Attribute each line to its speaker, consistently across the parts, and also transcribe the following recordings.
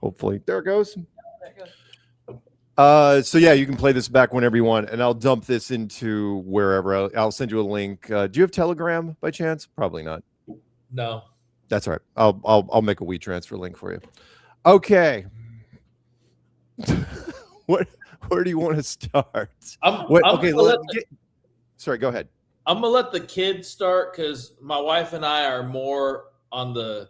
Speaker 1: Hopefully. There it goes.
Speaker 2: There it goes.
Speaker 1: So yeah, you can play this back whenever you want, and I'll dump this into wherever. I'll send you a link. Do you have Telegram by chance? Probably not.
Speaker 3: No.
Speaker 1: That's all right. I'll make a WeTransfer link for you. Okay. Where do you want to start? Sorry, go ahead.
Speaker 3: I'm gonna let the kids start because my wife and I are more on the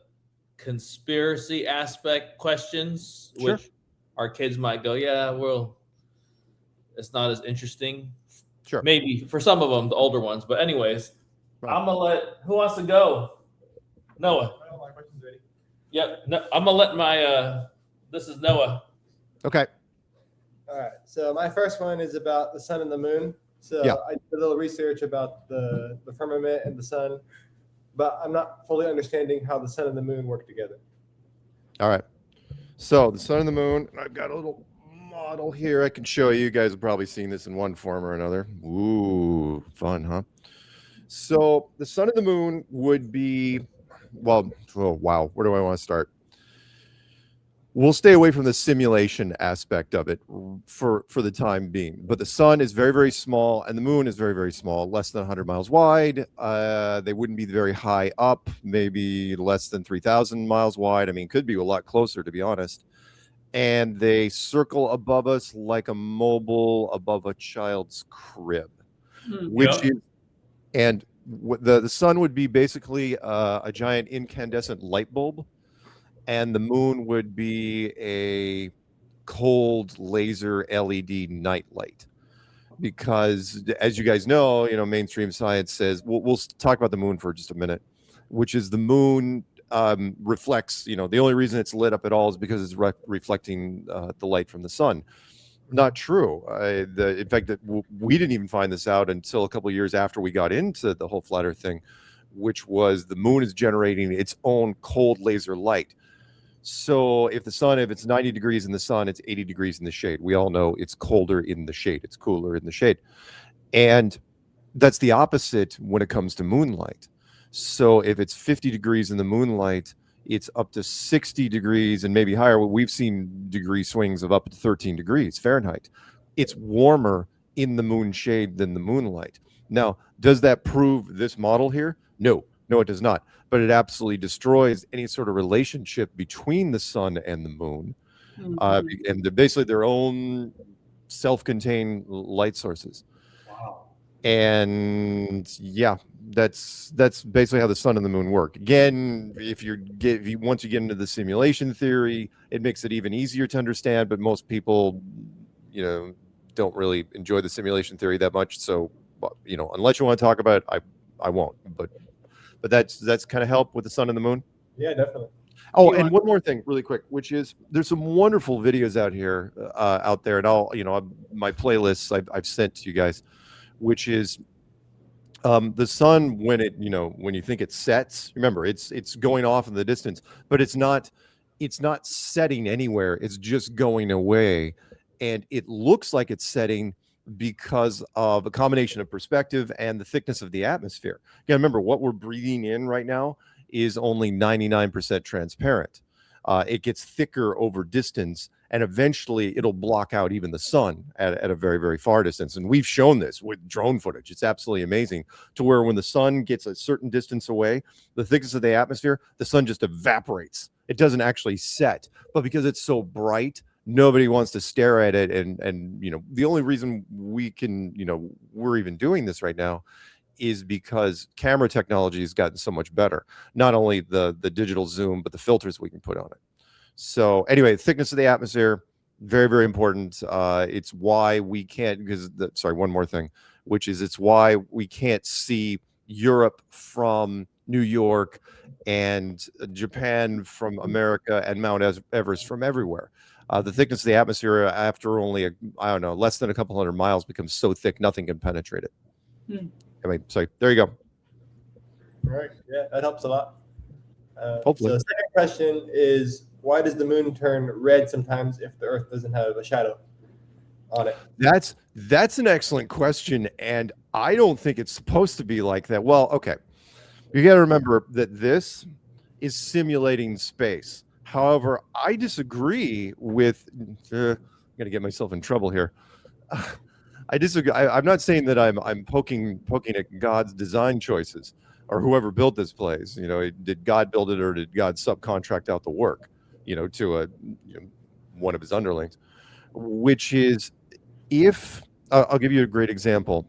Speaker 3: conspiracy aspect questions,
Speaker 1: Sure.
Speaker 3: which our kids might go, yeah, well, it's not as interesting.
Speaker 1: Sure.
Speaker 3: Maybe for some of them, the older ones. But anyways,
Speaker 1: Right.
Speaker 3: I'm gonna let who wants to go? Noah.
Speaker 4: I don't like questions ready.
Speaker 3: Yep. No, I'm gonna let my this is Noah.
Speaker 1: Okay.
Speaker 4: All right. So my first one is about the sun and the moon. So
Speaker 1: Yeah.
Speaker 4: I did a little research about the firmament and the sun, but I'm not fully understanding how the sun and the moon work together.
Speaker 1: All right. So the sun and the moon. I've got a little model here I can show you. You guys have probably seen this in one form or another. Ooh, fun, huh? So the sun and the moon would be, well, oh wow, where do I want to start? We'll stay away from the simulation aspect of it for the time being. But the sun is very, very small, and the moon is very, very small, less than 100 miles wide. They wouldn't be very high up, maybe less than 3,000 miles wide. I mean, could be a lot closer, to be honest. And they circle above us like a mobile above a child's crib, which is, and the sun would be basically a giant incandescent light bulb. And the moon would be a cold laser LED nightlight, because as you guys know, mainstream science says, we'll talk about the moon for just a minute, which is the moon reflects, the only reason it's lit up at all is because it's reflecting the light from the sun. Not true. In fact, that we didn't even find this out until a couple of years after we got into the whole flat earth thing, which was the moon is generating its own cold laser light. So if it's 90 degrees in the sun, it's 80 degrees in the shade. We all know it's colder in the shade. It's cooler in the shade. And that's the opposite when it comes to moonlight. So if it's 50 degrees in the moonlight, it's up to 60 degrees and maybe higher. We've seen degree swings of up to 13 degrees Fahrenheit. It's warmer in the moon shade than the moonlight. Now, does that prove this model here? No, it does not. But it absolutely destroys any sort of relationship between the sun and the moon. And they're basically their own self-contained light sources.
Speaker 4: Wow.
Speaker 1: And yeah, that's basically how the sun and the moon work. Again, once you get into the simulation theory, it makes it even easier to understand, but most people, don't really enjoy the simulation theory that much. So, unless you want to talk about it, I won't. But that's kind of help with the sun and the moon.
Speaker 4: Yeah, definitely.
Speaker 1: Oh, and one more thing really quick, which is there's some wonderful videos out there, and my playlists I've sent to you guys, which is the sun when you think it sets. Remember, it's going off in the distance, but it's not setting anywhere. It's just going away, and it looks like it's setting because of a combination of perspective and the thickness of the atmosphere. Yeah, remember what we're breathing in right now is only 99% transparent. It gets thicker over distance, and eventually it'll block out even the sun at a very, very far distance. And we've shown this with drone footage. It's absolutely amazing, to where when the sun gets a certain distance away, the thickness of the atmosphere, the sun just evaporates. It doesn't actually set, but because it's so bright, nobody wants to stare at it. And the only reason we can, we're even doing this right now is because camera technology has gotten so much better. Not only the digital zoom, but the filters we can put on it. So anyway, thickness of the atmosphere, very, very important. It's why we can't, one more thing, which is it's why we can't see Europe from New York and Japan from America and Mount Everest from everywhere. The thickness of the atmosphere after only, less than a couple hundred miles becomes so thick, nothing can penetrate it. Anyway, so there you go.
Speaker 4: All right. Yeah, that helps a lot.
Speaker 1: Hopefully.
Speaker 4: So the second question is, why does the moon turn red sometimes if the Earth doesn't have a shadow on it?
Speaker 1: That's an excellent question, and I don't think it's supposed to be like that. Well, okay. You got to remember that this is simulating space. However, I disagree with. I'm gonna get myself in trouble here. I disagree. I'm not saying that I'm poking at God's design choices or whoever built this place. You know, did God build it or did God subcontract out the work? You know, to one of his underlings. Which is, if I'll give you a great example.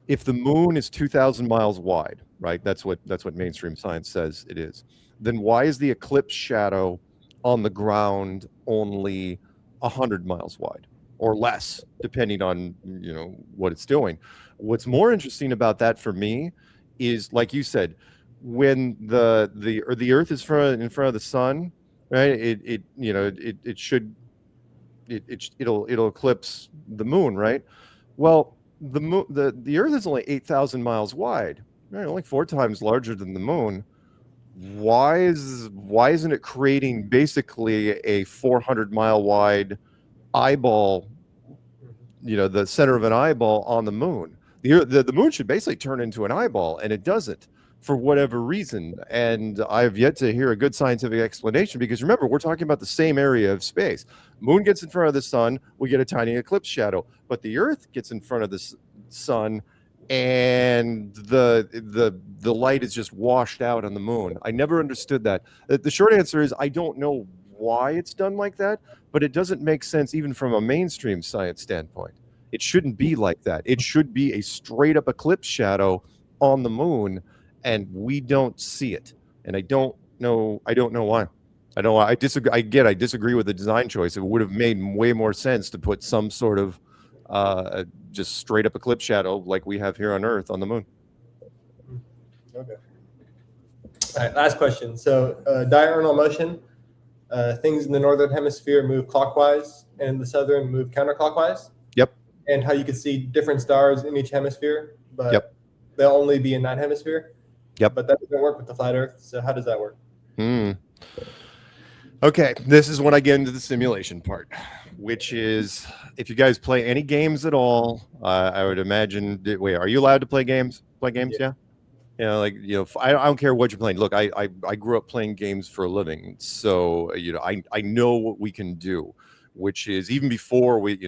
Speaker 1: If the moon is 2,000 miles wide, right? That's what mainstream science says it is. Then why is the eclipse shadow on the ground only 100 miles wide or less, depending on what it's doing? What's more interesting about that for me is, like you said, when the Earth is in front of the sun, right? It'll eclipse the moon, right? Well, the Earth is only 8,000 miles wide, right? Only 4 times larger than the moon. Why isn't it creating basically a 400-mile wide eyeball? The center of an eyeball on the moon. The moon should basically turn into an eyeball, and it doesn't for whatever reason. And I've yet to hear a good scientific explanation, because remember, we're talking about the same area of space. Moon gets in front of the sun, we get a tiny eclipse shadow, but the Earth gets in front of the sun, and the light is just washed out on the moon. I never understood that. The short answer is I don't know why it's done like that, but it doesn't make sense even from a mainstream science standpoint. It shouldn't be like that. It should be a straight up eclipse shadow on the moon, and we don't see it. And I don't know why. I disagree. I disagree with the design choice. It would have made way more sense to put some sort of just straight up eclipse shadow like we have here on Earth on the moon.
Speaker 4: Okay. All right, last question. So diurnal motion, things in the northern hemisphere move clockwise and in the southern move counterclockwise.
Speaker 1: Yep.
Speaker 4: And how you can see different stars in each hemisphere, but
Speaker 1: yep.
Speaker 4: they'll only be in that hemisphere.
Speaker 1: Yep.
Speaker 4: But that doesn't work with the flat Earth. So how does that work?
Speaker 1: Okay, this is when I get into the simulation part, which is, if you guys play any games at all, I would imagine. Wait, are you allowed to play games? Yeah. I don't care what you're playing. Look, I grew up playing games for a living, so I know what we can do, which is even before we,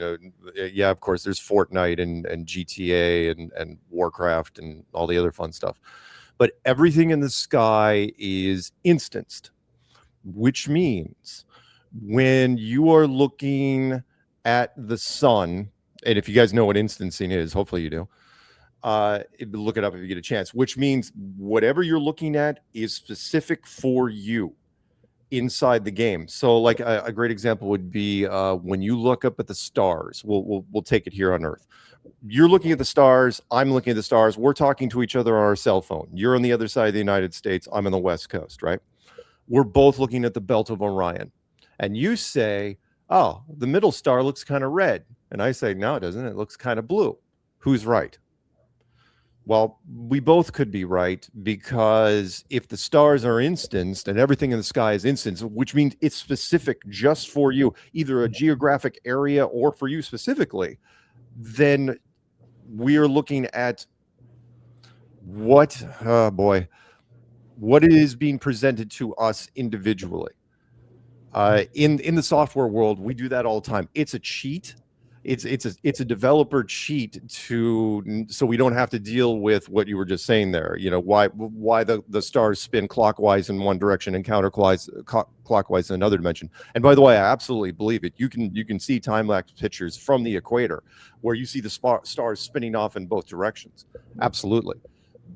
Speaker 1: yeah, of course, there's Fortnite and GTA and Warcraft and all the other fun stuff, but everything in the sky is instanced, which means when you are looking at the sun, and if you guys know what instancing is, hopefully you do. Look it up if you get a chance, which means whatever you're looking at is specific for you inside the game. So like a great example would be when you look up at the stars. We'll take it here on Earth. You're looking at the stars, I'm looking at the stars, we're talking to each other on our cell phone. You're on the other side of the United States, I'm on the West Coast, right? We're both looking at the belt of Orion. And you say, oh, the middle star looks kind of red. And I say, no, it doesn't. It looks kind of blue. Who's right? Well, we both could be right, because if the stars are instanced and everything in the sky is instanced, which means it's specific just for you, either a geographic area or for you specifically, then we are looking at what is being presented to us individually. In the software world, we do that all the time. It's a cheat. It's a developer cheat so we don't have to deal with what you were just saying there. Why the stars spin clockwise in one direction and counterclockwise in another dimension. And by the way, I absolutely believe it. You can see time-lapse pictures from the equator where you see the stars spinning off in both directions. Absolutely.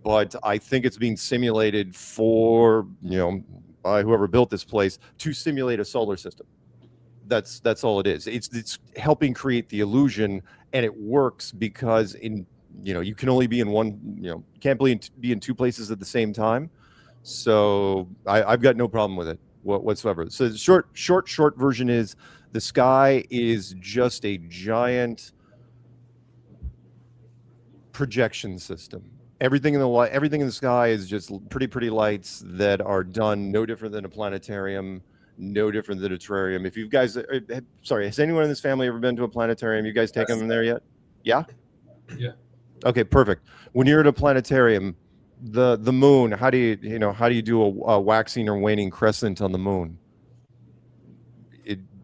Speaker 1: But I think it's being simulated for, by whoever built this place to simulate a solar system. That's all it is. It's helping create the illusion, and it works because you can only be in one, can't be in two places at the same time. So I've got no problem with it whatsoever. So the short version is the sky is just a giant projection system. Everything in the sky is just pretty lights that are done no different than a planetarium. No different than a terrarium. If you guys, has anyone in this family ever been to a planetarium? You guys taken them there yet? Yeah?
Speaker 3: Yeah.
Speaker 1: Okay, perfect. When you're at a planetarium, the moon, how do you do a waxing or waning crescent on the moon?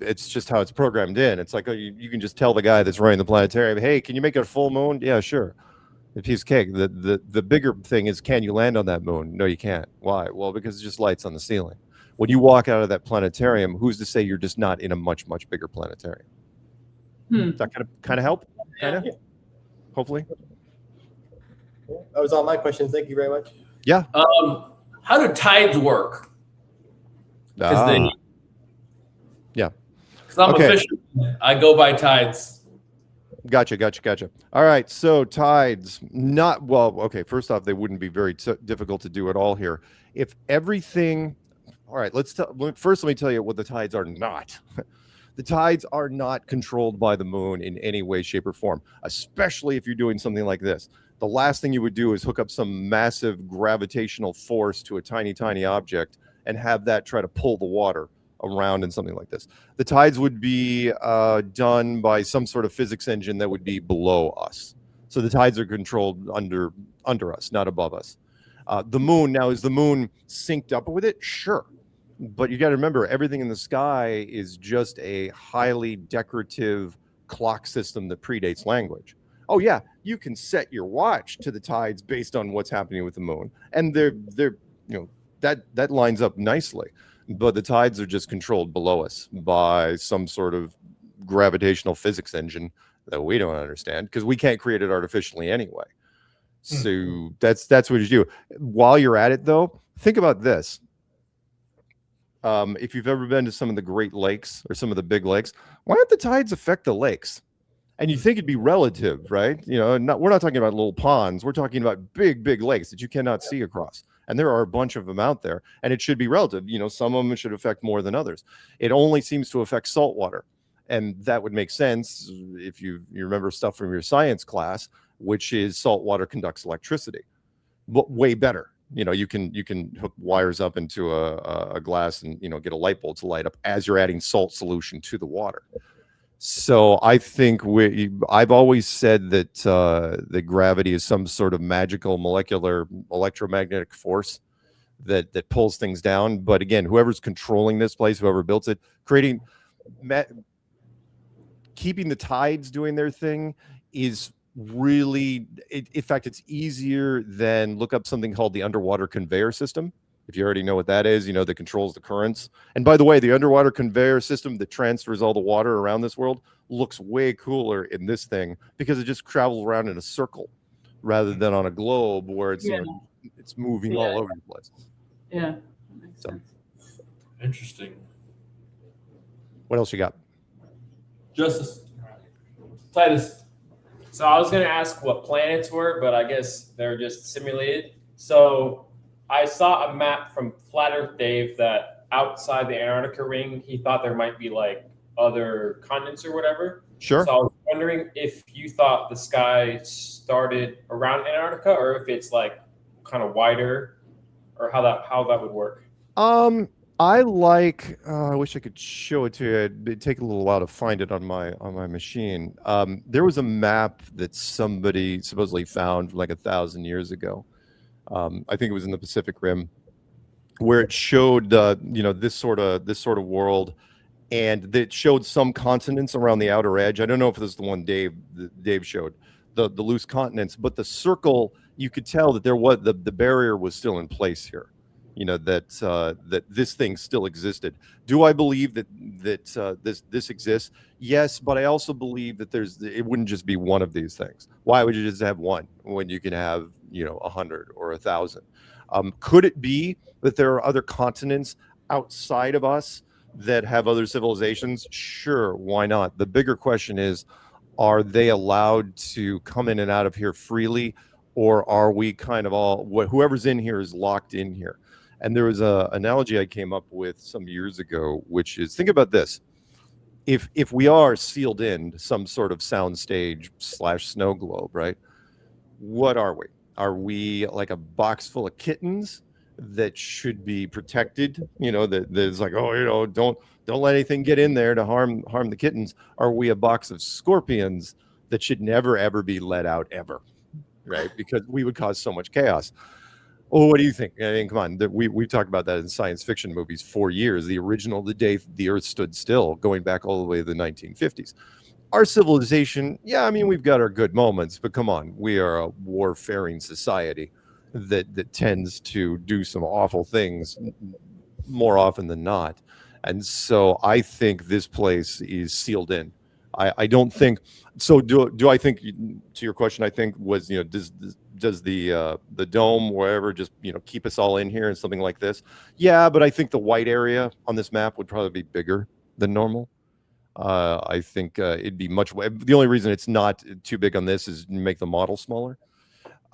Speaker 1: it's just how it's programmed in. It's like, oh, you can just tell the guy that's running the planetarium, hey, can you make it a full moon? Yeah, sure. A piece of cake. The bigger thing is, can you land on that moon? No, you can't. Why? Well, because it's just lights on the ceiling. When you walk out of that planetarium, who's to say you're just not in a much, much bigger planetarium? Does that kind of help? Kind of?
Speaker 4: Yeah.
Speaker 1: Hopefully.
Speaker 4: That was all my questions. Thank you very much.
Speaker 1: Yeah.
Speaker 3: How do tides work? Because
Speaker 1: yeah.
Speaker 3: Because I'm
Speaker 1: Okay.
Speaker 3: a fisherman, I go by tides.
Speaker 1: Gotcha. All right. So tides, not well. Okay. First off, they wouldn't be very difficult to do at all here. If everything, all right. First, let me tell you what the tides are not. The tides are not controlled by the moon in any way, shape, or form. Especially if you're doing something like this. The last thing you would do is hook up some massive gravitational force to a tiny, tiny object and have that try to pull the water around in something like this. The tides would be done by some sort of physics engine that would be below us. So the tides are controlled under us, not above us. The moon, now, is the moon synced up with it? Sure. But you got to remember, everything in the sky is just a highly decorative clock system that predates language. Oh yeah, you can set your watch to the tides based on what's happening with the moon, and they're that lines up nicely. But the tides are just controlled below us by some sort of gravitational physics engine that we don't understand, because we can't create it artificially anyway. So that's what you do. While you're at it, though, think about this. If you've ever been to some of the Great Lakes or some of the big lakes, why don't the tides affect the lakes? And you think it'd be relative, right? We're not talking about little ponds. We're talking about big, big lakes that you cannot see across. And there are a bunch of them out there, and it should be relative. Some of them should affect more than others. It only seems to affect salt water. And that would make sense if you remember stuff from your science class, which is salt water conducts electricity, but way better. You can hook wires up into a glass and get a light bulb to light up as you're adding salt solution to the water. So I think I've always said that that gravity is some sort of magical molecular electromagnetic force that pulls things down. But again, whoever's controlling this place, whoever built it, keeping the tides doing their thing is really, in fact, it's easier than look up something called the underwater conveyor system. If you already know what that is, that controls the currents. And by the way, the underwater conveyor system that transfers all the water around this world looks way cooler in this thing because it just travels around in a circle rather than on a globe where it's it's moving all over the place.
Speaker 2: Yeah, that makes sense.
Speaker 3: Interesting.
Speaker 1: What else you got?
Speaker 3: Justice. Titus.
Speaker 5: So I was going to ask what planets were, but I guess they're just simulated. So I saw a map from Flat Earth Dave that outside the Antarctica ring, he thought there might be like other continents or whatever.
Speaker 1: Sure.
Speaker 5: So I was wondering if you thought the sky started around Antarctica or if it's like kind of wider, or how that would work.
Speaker 1: I wish I could show it to you. It'd take a little while to find it on my machine. There was a map that somebody supposedly found like 1,000 years ago. I think it was in the Pacific Rim, where it showed this sort of world, and it showed some continents around the outer edge. I don't know if this is the one Dave showed, the loose continents, but the circle, you could tell that the barrier was still in place here. That this thing still existed. Do I believe that this exists? Yes, but I also believe that it wouldn't just be one of these things. Why would you just have one when you can have 100 or 1,000? Could it be that there are other continents outside of us that have other civilizations? Sure, why not? The bigger question is, are they allowed to come in and out of here freely, or are we kind of whoever's in here is locked in here? And there was an analogy I came up with some years ago, which is, think about this. If we are sealed in some sort of sound stage / snow globe, right? What are we? Are we like a box full of kittens that should be protected? That's like, don't let anything get in there to harm the kittens. Are we a box of scorpions that should never, ever be let out ever, right? Because we would cause so much chaos. Oh, what do you think? I mean, come on. We've talked about that in science fiction movies for years. The original, the day the Earth stood still, going back all the way to the 1950s. Our civilization, yeah, I mean, we've got our good moments, but come on, we are a warfaring society that tends to do some awful things more often than not. And so I think this place is sealed in. I don't think so. Do I think, to your question, I think was, does the dome, wherever, just keep us all in here and something like this? Yeah, but I think the white area on this map would probably be bigger than normal. I think it'd be much. The only reason it's not too big on this is make the model smaller.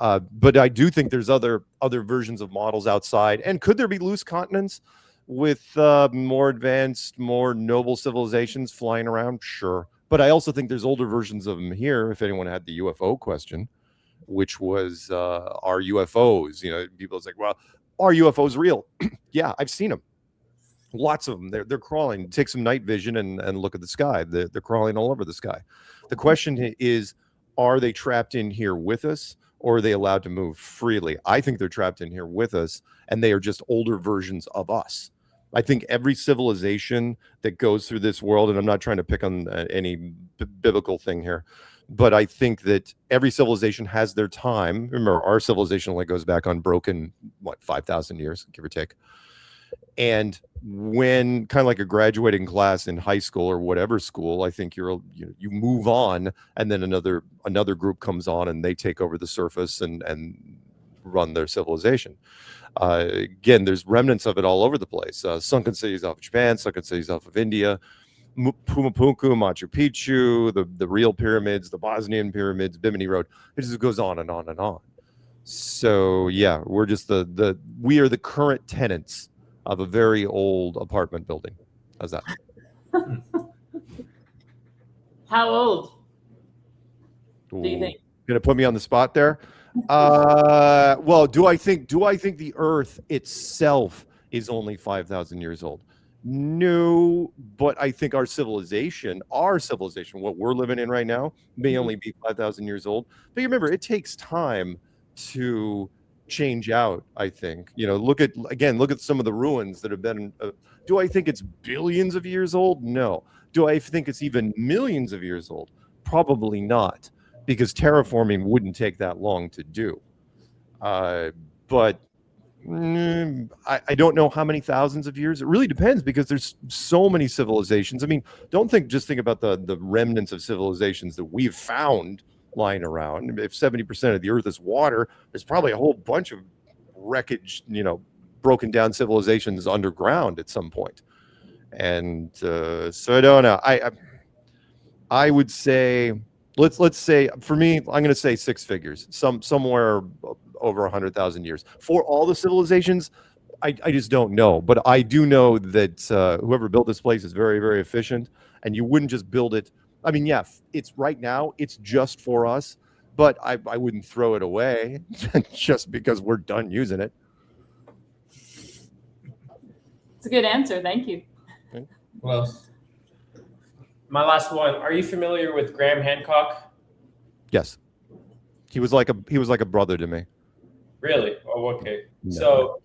Speaker 1: But I do think there's other versions of models outside. And could there be loose continents with more advanced, more noble civilizations flying around? Sure. But I also think there's older versions of them here. If anyone had the UFO question, which was, are UFOs? People's like, well, are UFOs real? Yeah, I've seen them. Lots of them. They're crawling. Take some night vision and look at the sky. They're crawling all over the sky. The question is, are they trapped in here with us, or are they allowed to move freely? I think they're trapped in here with us, and they are just older versions of us. I think every civilization that goes through this world, and I'm not trying to pick on any biblical thing here, but I think that every civilization has their time. Remember, our civilization only goes back unbroken, 5,000 years, give or take. And when kind of like a graduating class in high school or whatever school, I think you move on, and then another group comes on and they take over the surface and run their civilization. Again, there's remnants of it all over the place. Sunken cities off of Japan, sunken cities off of India, Pumapunku, Machu Picchu, the real pyramids, the Bosnian pyramids, Bimini Road. It just goes on and on and on. So yeah, we're just we are the current tenants of a very old apartment building. How's that?
Speaker 2: How old do you think?
Speaker 1: Gonna put me on the spot there. Well, do I think the Earth itself is only 5,000 years old? No, but I think our civilization, what we're living in right now, may only be 5,000 years old. But you remember, it takes time to change out. I think, look at some of the ruins that have been. Do I think it's billions of years old? No. Do I think it's even millions of years old? Probably not, because terraforming wouldn't take that long to do. But I don't know how many thousands of years. It really depends, because there's so many civilizations. I mean, just think about the remnants of civilizations that we've found lying around. If 70% of the Earth is water, there's probably a whole bunch of wreckage, broken down civilizations underground at some point. And so I don't know. I would say, let's say, for me, I'm going to say six figures, somewhere over 100,000 years for all the civilizations. I just don't know, but I do know that whoever built this place is very, very efficient, and you wouldn't just build it. I mean, yeah, it's right now, it's just for us, but I wouldn't throw it away just because we're done using it.
Speaker 2: It's a good answer. Thank you.
Speaker 5: Well, my last one. Are you familiar with Graham Hancock?
Speaker 1: Yes, he was like a brother to me. Really?
Speaker 5: Oh, okay.
Speaker 1: No.
Speaker 5: So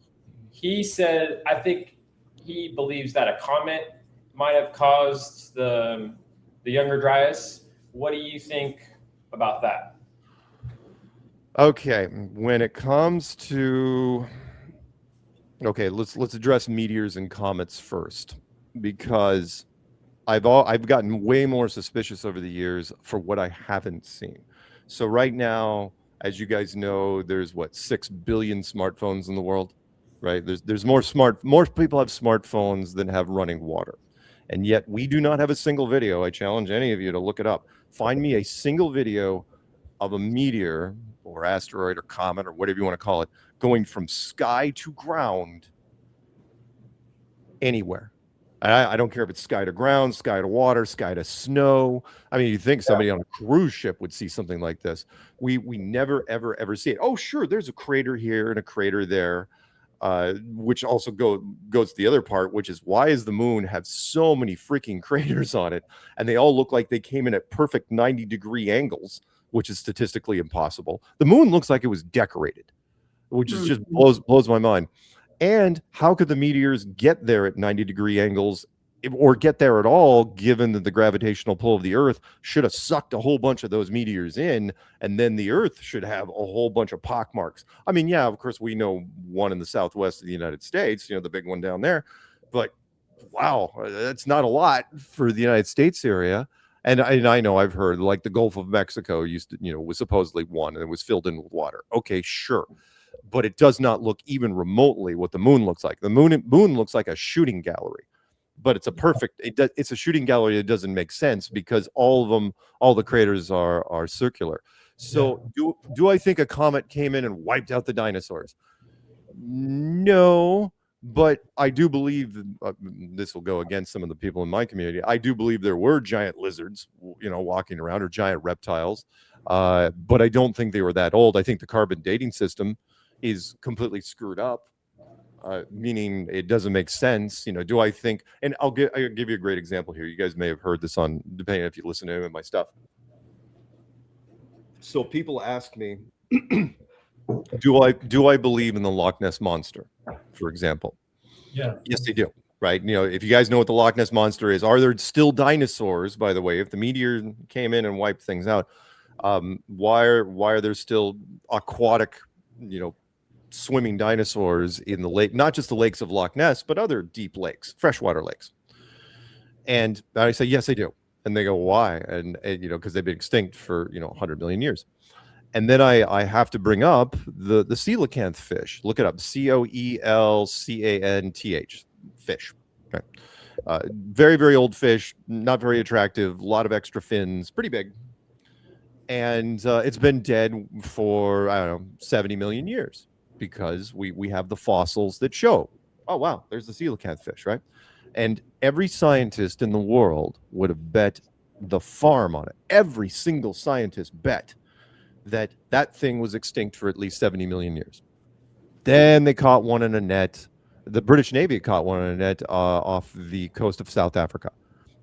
Speaker 5: he said, I think he believes that a comet might have caused the Younger Dryas. What do you think about that?
Speaker 1: Okay, when it comes to, let's address meteors and comets first, because I've gotten way more suspicious over the years for what I haven't seen. So right now, as you guys know, there's 6 billion smartphones in the world, right? There's more people have smartphones than have running water. And yet we do not have a single video. I challenge any of you to look it up. Find me a single video of a meteor or asteroid or comet or whatever you want to call it going from sky to ground anywhere. I don't care if it's sky to ground, sky to water, sky to snow. I mean, you think somebody on a cruise ship would see something like this. We never, ever, ever see it. Oh, sure, there's a crater here and a crater there. Which also goes to the other part, which is, why does the moon have so many freaking craters on it, and they all look like they came in at perfect 90-degree angles, which is statistically impossible. The moon looks like it was decorated. which is just blows my mind. And how could the meteors get there at 90-degree angles, or get there at all, given that the gravitational pull of the Earth should have sucked a whole bunch of those meteors in, and then the Earth should have a whole bunch of pockmarks? I mean, yeah, of course, we know one in the southwest of the United States, the big one down there, but wow, that's not a lot for the United States area. And I know I've heard like the Gulf of Mexico used to, was supposedly one and it was filled in with water. Okay, sure. But it does not look even remotely what the moon looks like. The moon looks like a shooting gallery, but it's it's a shooting gallery that doesn't make sense because all the craters are circular. So do I think a comet came in and wiped out the dinosaurs? No, but I do believe this will go against some of the people in my community. I do believe there were giant lizards, walking around, or giant reptiles, but I don't think they were that old. I think the carbon dating system is completely screwed up, meaning it doesn't make sense. Do I think? And I'll give you a great example here. You guys may have heard this depending if you listen to my stuff. So people ask me, do I believe in the Loch Ness monster, for example?
Speaker 5: Yeah.
Speaker 1: Yes, they do. Right. If you guys know what the Loch Ness monster is, are there still dinosaurs? By the way, if the meteor came in and wiped things out, why are there still aquatic, swimming dinosaurs in the lake? Not just the lakes of Loch Ness, but other deep lakes, freshwater lakes. And I say, yes, they do. And they go, why? And because they've been extinct for 100 million years. And then I have to bring up the coelacanth fish. Look it up, coelcanth fish. Okay. Very, very old fish, not very attractive, a lot of extra fins, pretty big. And it's been dead for, 70 million years because we have the fossils that show, oh, wow, there's the coelacanth fish, right? And every scientist in the world would have bet the farm on it. Every single scientist bet that thing was extinct for at least 70 million years. Then they caught one in a net. The British Navy caught one in a net off the coast of South Africa.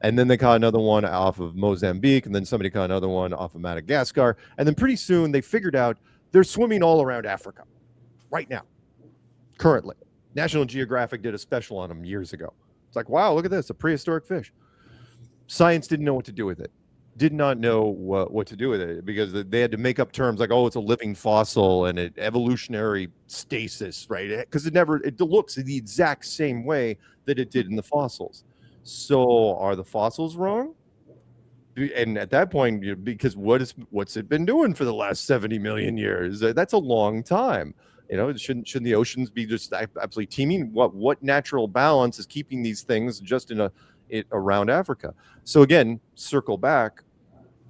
Speaker 1: And then they caught another one off of Mozambique. And then somebody caught another one off of Madagascar. And then pretty soon they figured out they're swimming all around Africa right now, currently. National Geographic did a special on them years ago. It's like, wow, look at this, a prehistoric fish. Science didn't know what to do with it. Did not know what to do with it because they had to make up terms like, oh, it's a living fossil and an evolutionary stasis, right? Because it looks the exact same way that it did in the fossils. So are the fossils wrong? And at that point, because what's it been doing for the last 70 million years? That's a long time. Shouldn't the oceans be just absolutely teeming? What natural balance is keeping these things just around Africa? So again, circle back.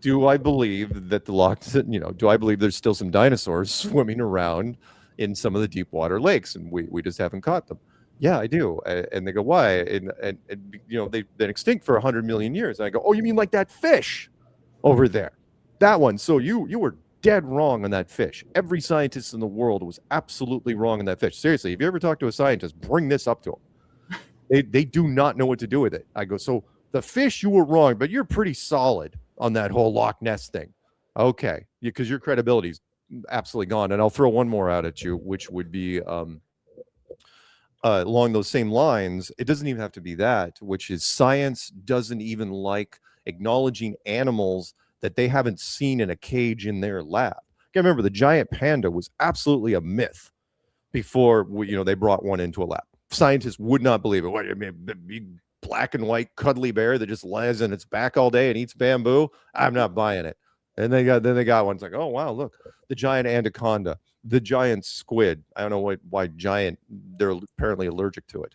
Speaker 1: Do I believe that do I believe there's still some dinosaurs swimming around in some of the deep water lakes and we just haven't caught them? Yeah, I do. And they go, why? And they've been extinct for 100 million years. And I go, oh, you mean like that fish over there? That one. So you were dead wrong on that fish. Every scientist in the world was absolutely wrong on that fish. Seriously, if you ever talk to a scientist, bring this up to them. They do not know what to do with it. I go, so the fish, you were wrong, but you're pretty solid on that whole Loch Ness thing. Okay, because your credibility's absolutely gone. And I'll throw one more out at you, which would be along those same lines. It doesn't even have to be that, which is science doesn't even like acknowledging animals that they haven't seen in a cage in their lab. I remember the giant panda was absolutely a myth before they brought one into a lab. Scientists would not believe it. What, I mean, big black and white cuddly bear that just lies on its back all day and eats bamboo? I'm not buying it. And they got one. It's like, oh wow, look, the giant anaconda, the giant squid. I don't know why giant. They're apparently allergic to it.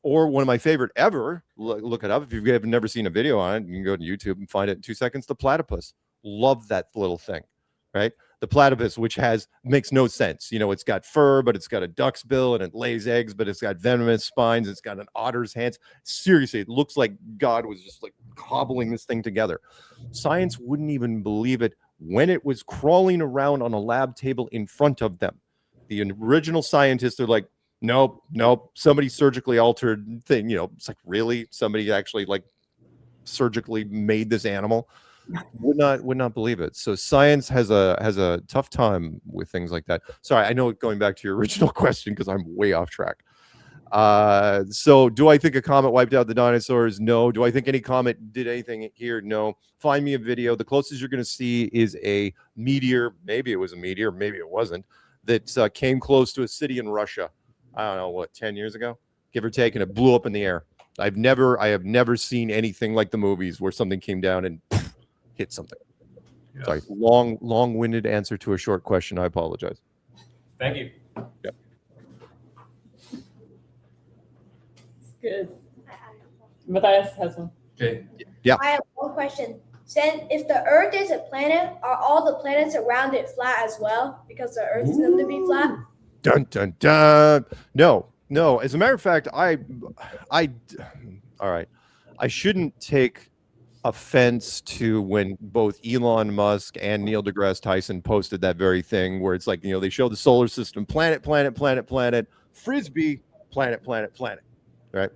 Speaker 1: Or one of my favorite ever. Look it up if you've never seen a video on it. You can go to YouTube and find it in 2 seconds. The platypus. Love that little thing, right? The platypus, which makes no sense. It's got fur, but it's got a duck's bill and it lays eggs, but it's got venomous spines. It's got an otter's hands. Seriously, it looks like God was just like cobbling this thing together. Science wouldn't even believe it when it was crawling around on a lab table in front of them. The original scientists are like, nope, somebody surgically altered thing. It's like, really? Somebody actually like surgically made this animal? would not believe it. So science has a tough time with things like that. Sorry, I know, going back to your original question because I'm way off track. So do I think a comet wiped out the dinosaurs? No. Do I think any comet did anything here? No. Find me a video. The closest you're going to see is a meteor. Maybe it was a meteor, maybe it wasn't, that came close to a city in Russia. I don't know, what, 10 years ago, give or take, and it blew up in the air. I have never seen anything like the movies where something came down and hit something.
Speaker 5: Yes.
Speaker 1: Sorry, long-winded answer to a short question. I apologize.
Speaker 5: Thank you.
Speaker 1: Yep.
Speaker 2: Good. Matthias has one.
Speaker 3: Okay.
Speaker 6: I have one question. Since if the Earth is a planet, are all the planets around it flat as well? Because the Earth is known to be flat.
Speaker 1: Dun dun dun. No. As a matter of fact, all right. I shouldn't take offense to when both Elon Musk and Neil deGrasse Tyson posted that very thing where it's like, they show the solar system, planet, frisbee, planet, right?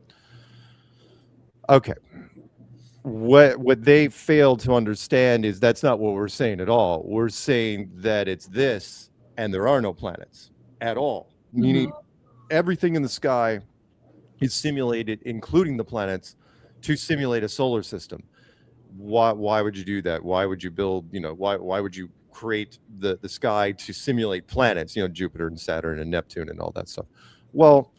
Speaker 1: Okay. What they failed to understand is that's not what we're saying at all. We're saying that it's this and there are no planets at all. Meaning everything in the sky is simulated, including the planets, to simulate a solar system. Why would you do that? Why would you build, why would you create the sky to simulate planets, Jupiter and Saturn and Neptune and all that stuff? Well,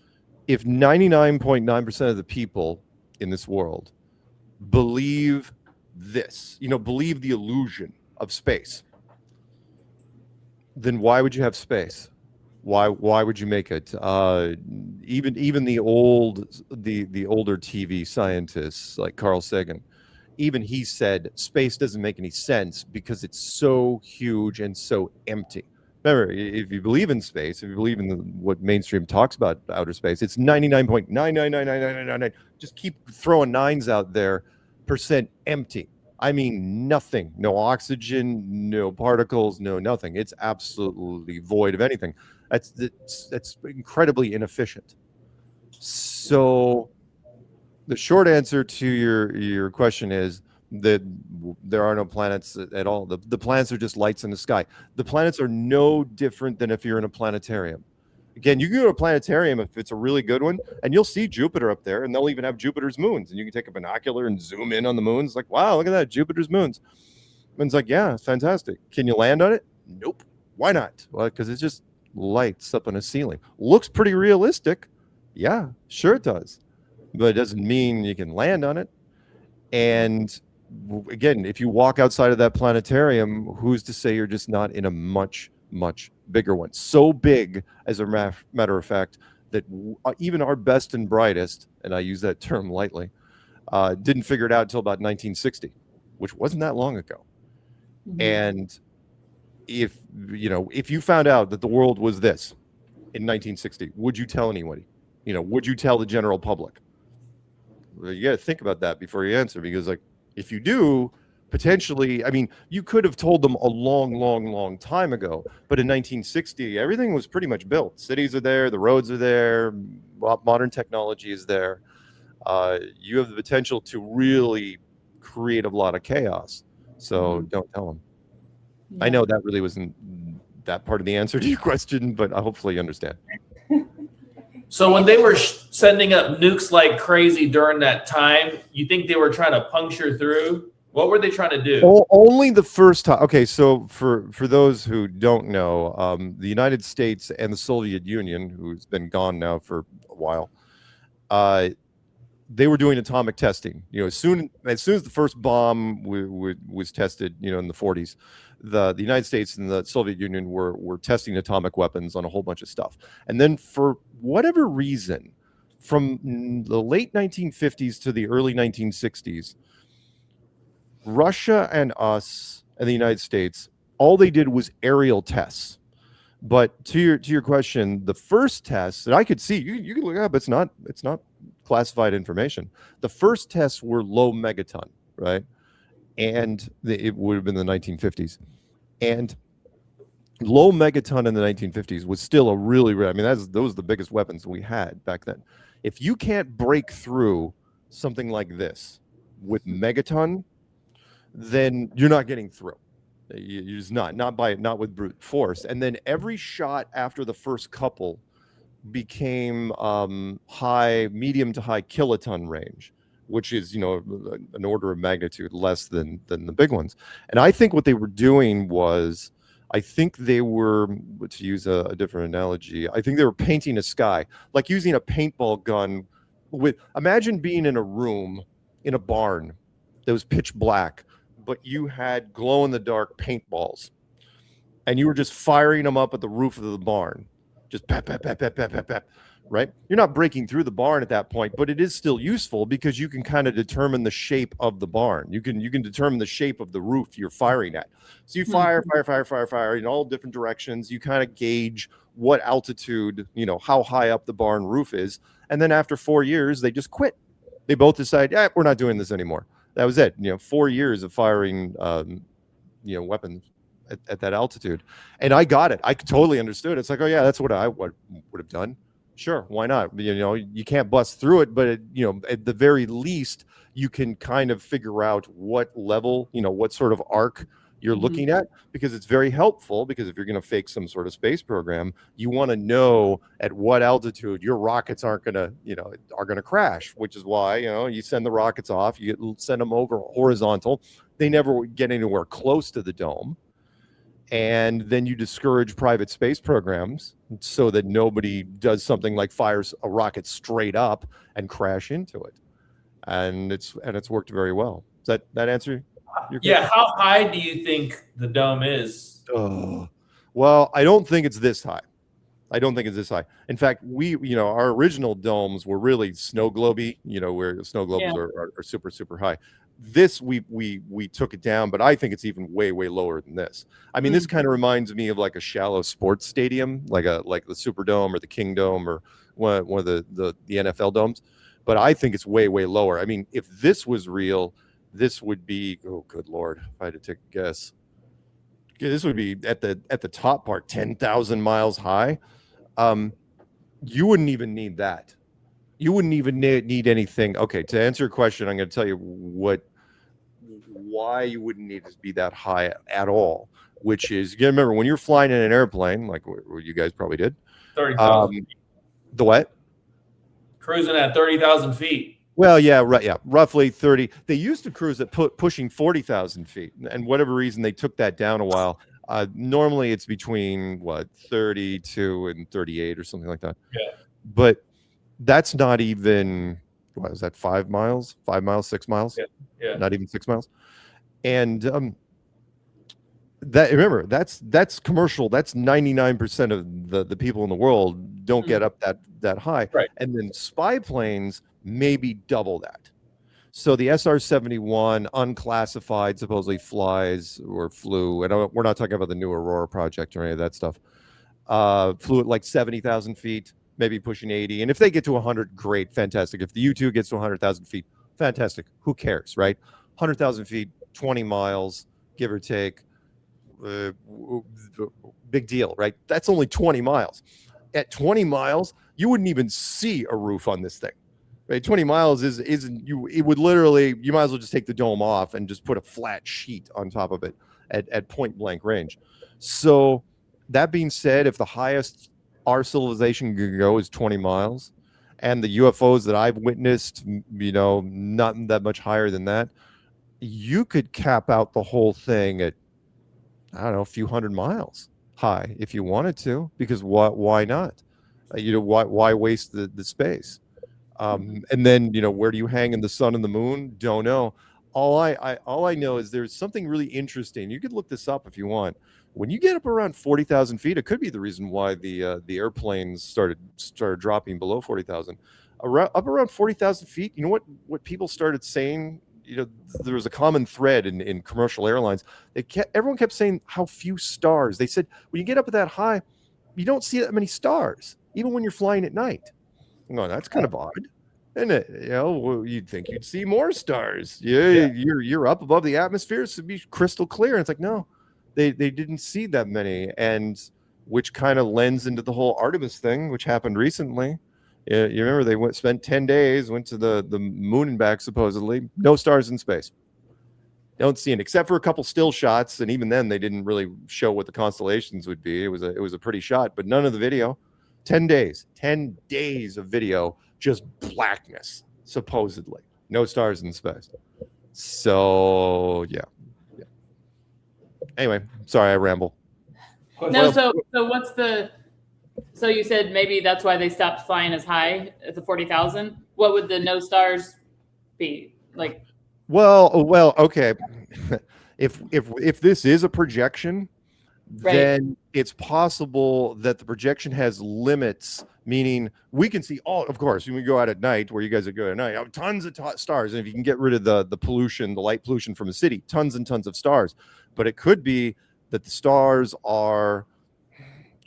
Speaker 1: if 99.9% of the people in this world believe this, believe the illusion of space, then why would you have space? Why would you make it? Even the older TV scientists like Carl Sagan, even he said space doesn't make any sense because it's so huge and so empty. Remember, if you believe in space, if you believe in what mainstream talks about outer space, it's 99.9999999. Just keep throwing nines out there, percent empty. I mean, nothing. No oxygen, no particles, no nothing. It's absolutely void of anything. That's incredibly inefficient. So the short answer to your question is that there are no planets at all. The planets are just lights in the sky. The planets are no different than if you're in a planetarium. Again, you can go to a planetarium if it's a really good one, and you'll see Jupiter up there, and they'll even have Jupiter's moons, and you can take a binocular and zoom in on the moons. Like, wow, look at that, Jupiter's moons. And it's like, yeah, fantastic. Can you land on it? Nope. Why not? Well, because it's just lights up on a ceiling. Looks pretty realistic. Yeah, sure it does. But it doesn't mean you can land on it. And again, if you walk outside of that planetarium, who's to say you're just not in a much, much bigger one? So big, as a matter of fact, that even our best and brightest, and I use that term lightly, didn't figure it out until about 1960, which wasn't that long ago. And if you found out that the world was this in 1960, would you tell anybody? Would you tell the general public? Well, you got to think about that before you answer, because if you do, potentially, I mean, you could have told them a long time ago, but in 1960, everything was pretty much built. Cities are there, the roads are there, modern technology is there. You have the potential to really create a lot of chaos. So don't tell them. I know that really wasn't that part of the answer to your question, but hopefully you understand.
Speaker 3: So when they were sending up nukes like crazy during that time, you think they were trying to puncture through? What were they trying to do?
Speaker 1: Only the first time. Okay, so for those who don't know, the United States and the Soviet Union, who's been gone now for a while, they were doing atomic testing. As soon as the first bomb was tested, in the 40s, the United States and the Soviet Union were testing atomic weapons on a whole bunch of stuff. And then for whatever reason, from the late 1950s to the early 1960s, Russia and us and the United States, all they did was aerial tests. But to your question, the first test that I could see, you can look up, it's not classified information. The first tests were low megaton, right? And it would have been the 1950s. And low megaton in the 1950s was still a really, I mean, those are the biggest weapons we had back then. If you can't break through something like this with megaton, then you're not getting through. You're just not with brute force. And then every shot after the first couple became medium to high kiloton range, which is, an order of magnitude less than the big ones. And I think what they were doing was, I think they were, to use a different analogy, I think they were painting a sky, like using a paintball gun. Imagine being in a room in a barn that was pitch black, but you had glow in the dark paintballs, and you were just firing them up at the roof of the barn, just pap, pap, pap, pap, pap, pap, pap, right? You're not breaking through the barn at that point, but it is still useful because you can kind of determine the shape of the barn. You can determine the shape of the roof you're firing at. So you fire in all different directions. You kind of gauge what altitude, how high up the barn roof is. And then after 4 years, they just quit. They both decide, we're not doing this anymore. That was it. 4 years of firing, weapons at that altitude. And I got it. I totally understood. It's like, oh yeah, that's what I would have done. Sure, why not? You can't bust through it, but at the very least, you can kind of figure out what level, what sort of arc you're looking at, because it's very helpful. Because if you're going to fake some sort of space program, you want to know at what altitude your rockets aren't going to, are going to crash. Which is why you send the rockets off, you send them over horizontal. They never get anywhere close to the dome. And then you discourage private space programs so that nobody does something like fires a rocket straight up and crash into it. And it's worked very well. Does that answer your question?
Speaker 3: Yeah. How high do you think the dome is?
Speaker 1: Well, I don't think it's this high. In fact, our original domes were really snow globy, where snow globes are super, super high. This we took it down, but I think it's even way, way lower than this. I mean, this kind of reminds me of like a shallow sports stadium, like the Superdome or the Kingdome or one of the NFL domes. But I think it's way, way lower. I mean, if this was real, this would be, oh good Lord, if I had to take a guess, this would be at the top part, 10,000 miles high. You wouldn't even need that. You wouldn't even need anything. Okay, to answer your question, I'm going to tell you why you wouldn't need to be that high at all. Which is, you remember when you're flying in an airplane, like what you guys probably did.
Speaker 3: 30,000.
Speaker 1: The what?
Speaker 3: Cruising at 30,000 feet.
Speaker 1: Well, yeah, right, yeah, roughly 30. They used to cruise at pushing 40,000 feet, and whatever reason they took that down a while. Normally, it's between 32 and 38 or something like that.
Speaker 3: Yeah,
Speaker 1: but that's not even, what is that, 5 miles? 5 miles, 6 miles?
Speaker 3: Yeah.
Speaker 1: Not even 6 miles. And remember, that's commercial. That's 99% of the people in the world don't get up that high.
Speaker 3: Right.
Speaker 1: And then spy planes maybe double that. So the SR-71 unclassified supposedly flew, and we're not talking about the new Aurora project or any of that stuff, flew at like 70,000 feet, maybe pushing 80. And if they get to 100, great, fantastic. If the U-2 gets to 100,000 feet, fantastic. Who cares, right? 100,000 feet, 20 miles, give or take. Big deal, right? That's only 20 miles. At 20 miles, you wouldn't even see a roof on this thing. Right? 20 miles it would literally, you might as well just take the dome off and just put a flat sheet on top of it at point blank range. So that being said, if the highest our civilization can go is 20 miles, and the UFOs that I've witnessed, not that much higher than that, you could cap out the whole thing at, I don't know, a few hundred miles high if you wanted to, because why not? Why waste the space? And then, where do you hang in the sun and the moon? Don't know. All I know is there's something really interesting. You could look this up if you want. When you get up around 40,000 feet, it could be the reason why the airplanes started dropping below 40,000. Up around 40,000 feet, you know what people started saying? There was a common thread in commercial airlines. Everyone kept saying how few stars. They said when you get up at that high, you don't see that many stars, even when you're flying at night. No, that's kind of odd, isn't it? You'd think you'd see more stars. You're up above the atmosphere, so it'd be crystal clear. And it's like, no, they didn't see that many, and which kind of lends into the whole Artemis thing, which happened recently. You remember they spent 10 days, went to the moon and back, supposedly, no stars in space. don't see it except for a couple still shots, and even then they didn't really show what the constellations would be. It was a pretty shot, but none of the video. 10 days of video, just blackness, supposedly. No stars in space. So yeah. Anyway, sorry I ramble.
Speaker 2: No, so what's the? So you said maybe that's why they stopped flying as high at the 40,000. What would the no stars be like?
Speaker 1: Well, okay. If this is a projection,
Speaker 2: Right.
Speaker 1: then it's possible that the projection has limits, meaning we can see all, of course, when we go out at night, where you guys are going at night, tons of stars. And if you can get rid of the pollution, the light pollution from the city, tons and tons of stars. But it could be that the stars are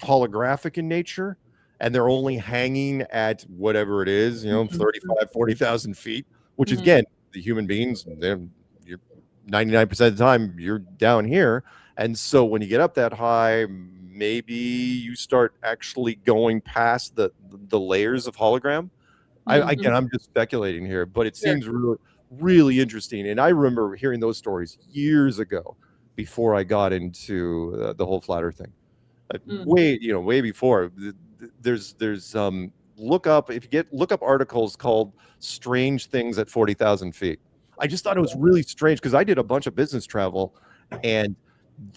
Speaker 1: holographic in nature and they're only hanging at whatever it is, 35, 40,000 feet, which is, again, the human beings, you're 99% of the time you're down here. And so when you get up that high, maybe you start actually going past the layers of hologram. Again, I'm just speculating here, but it seems really, really interesting. And I remember hearing those stories years ago before I got into the whole flat earth thing. Way before. There's look up articles called "Strange Things at 40,000 feet." I just thought it was really strange because I did a bunch of business travel, and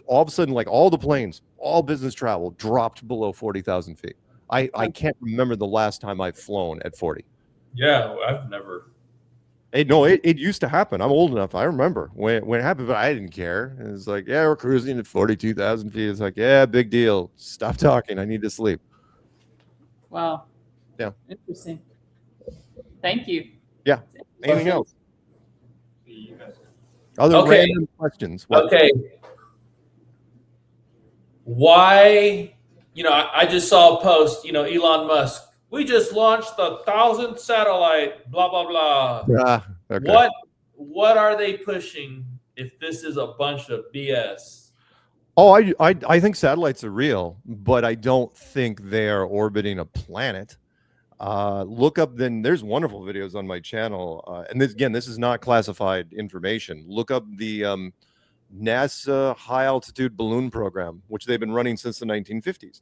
Speaker 1: all of a sudden, like all the planes, all business travel dropped below 40,000 feet. I can't remember the last time I've flown at 40.
Speaker 3: Yeah, I've never.
Speaker 1: It used to happen. I'm old enough. I remember when it happened, but I didn't care. It was like, yeah, we're cruising at 42,000 feet. It's like, yeah, big deal. Stop talking. I need to sleep.
Speaker 2: Wow.
Speaker 1: Yeah.
Speaker 2: Interesting. Thank you.
Speaker 1: Yeah. Anything else?
Speaker 3: Okay.
Speaker 1: Random questions? What?
Speaker 3: Okay. Why? I just saw a post. Elon Musk. We just launched the 1,000th satellite. Blah blah blah.
Speaker 1: Okay.
Speaker 3: What are they pushing? If this is a bunch of BS.
Speaker 1: Oh, I think satellites are real, but I don't think they are orbiting a planet. Look up. Then there's wonderful videos on my channel, and this is not classified information. Look up the NASA high altitude balloon program, which they've been running since the 1950s.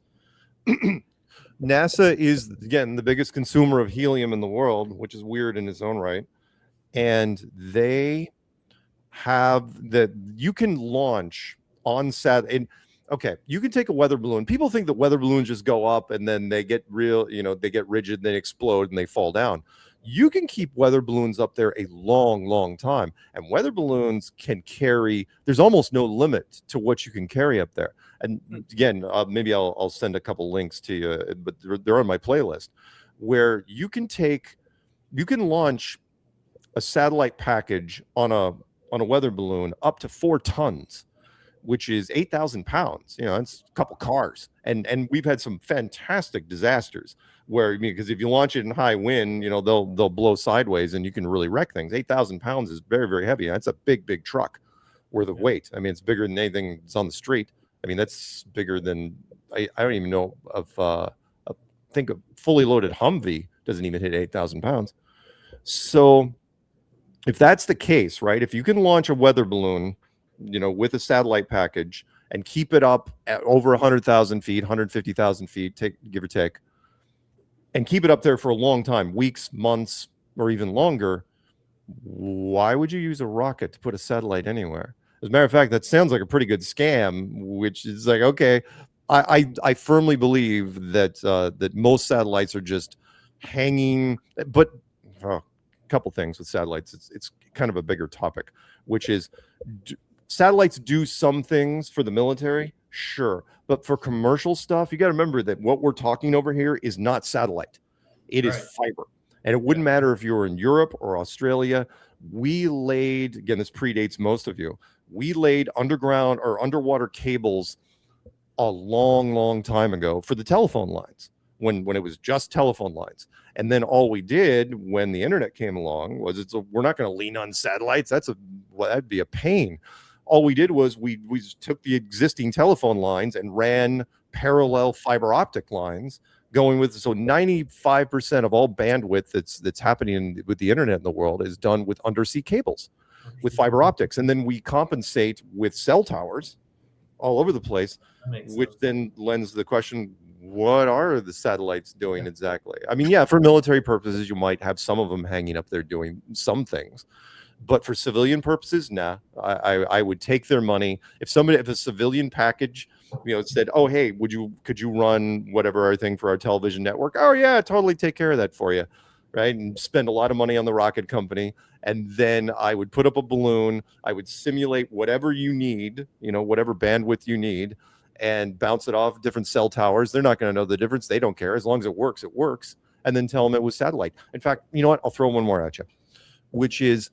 Speaker 1: NASA is, again, the biggest consumer of helium in the world, which is weird in its own right. And they have that you can launch on and okay, you can take a weather balloon. People think that weather balloons just go up and then they get they get rigid, they explode and they fall down. You can keep weather balloons up there a long, long time. And weather balloons can carry, there's almost no limit to what you can carry up there. And again, maybe I'll send a couple links to you, but they're on my playlist, where you can launch a satellite package on a weather balloon up to 4 tons, which is 8,000 pounds. It's a couple cars. And we've had some fantastic disasters where, because if you launch it in high wind, they'll blow sideways and you can really wreck things. 8,000 pounds is very, very heavy. That's a big, big truck worth of weight. I mean, it's bigger than anything that's on the street. I mean, that's bigger than, I don't even know I think a fully loaded Humvee doesn't even hit 8,000 pounds. So if that's the case, right, if you can launch a weather balloon, with a satellite package and keep it up at over 100,000 feet, 150,000 feet, give or take, and keep it up there for a long time, weeks, months, or even longer, why would you use a rocket to put a satellite anywhere? As a matter of fact, that sounds like a pretty good scam, which is like, okay, I firmly believe that most satellites are just hanging, but a couple things with satellites. It's kind of a bigger topic, which is satellites do some things for the military, sure, but for commercial stuff, you got to remember that what we're talking over here is not satellite. It is fiber. And it wouldn't matter if you were in Europe or Australia. We laid, again, this predates most of you, we laid underground or underwater cables a long, long time ago for the telephone lines, when it was just telephone lines. And then all we did when the internet came along was we're not going to lean on satellites. That'd be a pain. All we did was we took the existing telephone lines and ran parallel fiber optic lines going with, so 95% of all bandwidth that's happening with the internet in the world is done with undersea cables. with fiber optics, and then we compensate with cell towers all over the place,
Speaker 3: That makes
Speaker 1: which
Speaker 3: sense.
Speaker 1: then lends the question, what are the satellites doing exactly? I mean, yeah, for military purposes, you might have some of them hanging up there doing some things, but for civilian purposes, nah. I would take their money. If a civilian package, said, oh, hey, could you run whatever thing for our television network? Oh yeah, totally take care of that for you, right? And spend a lot of money on the rocket company, and then I would put up a balloon. I would simulate whatever you need, whatever bandwidth you need, and bounce it off different cell towers. They're not going to know the difference. They don't care. As long as it works, it works. And then tell them it was satellite. In fact, you know what? I'll throw one more at you, which is,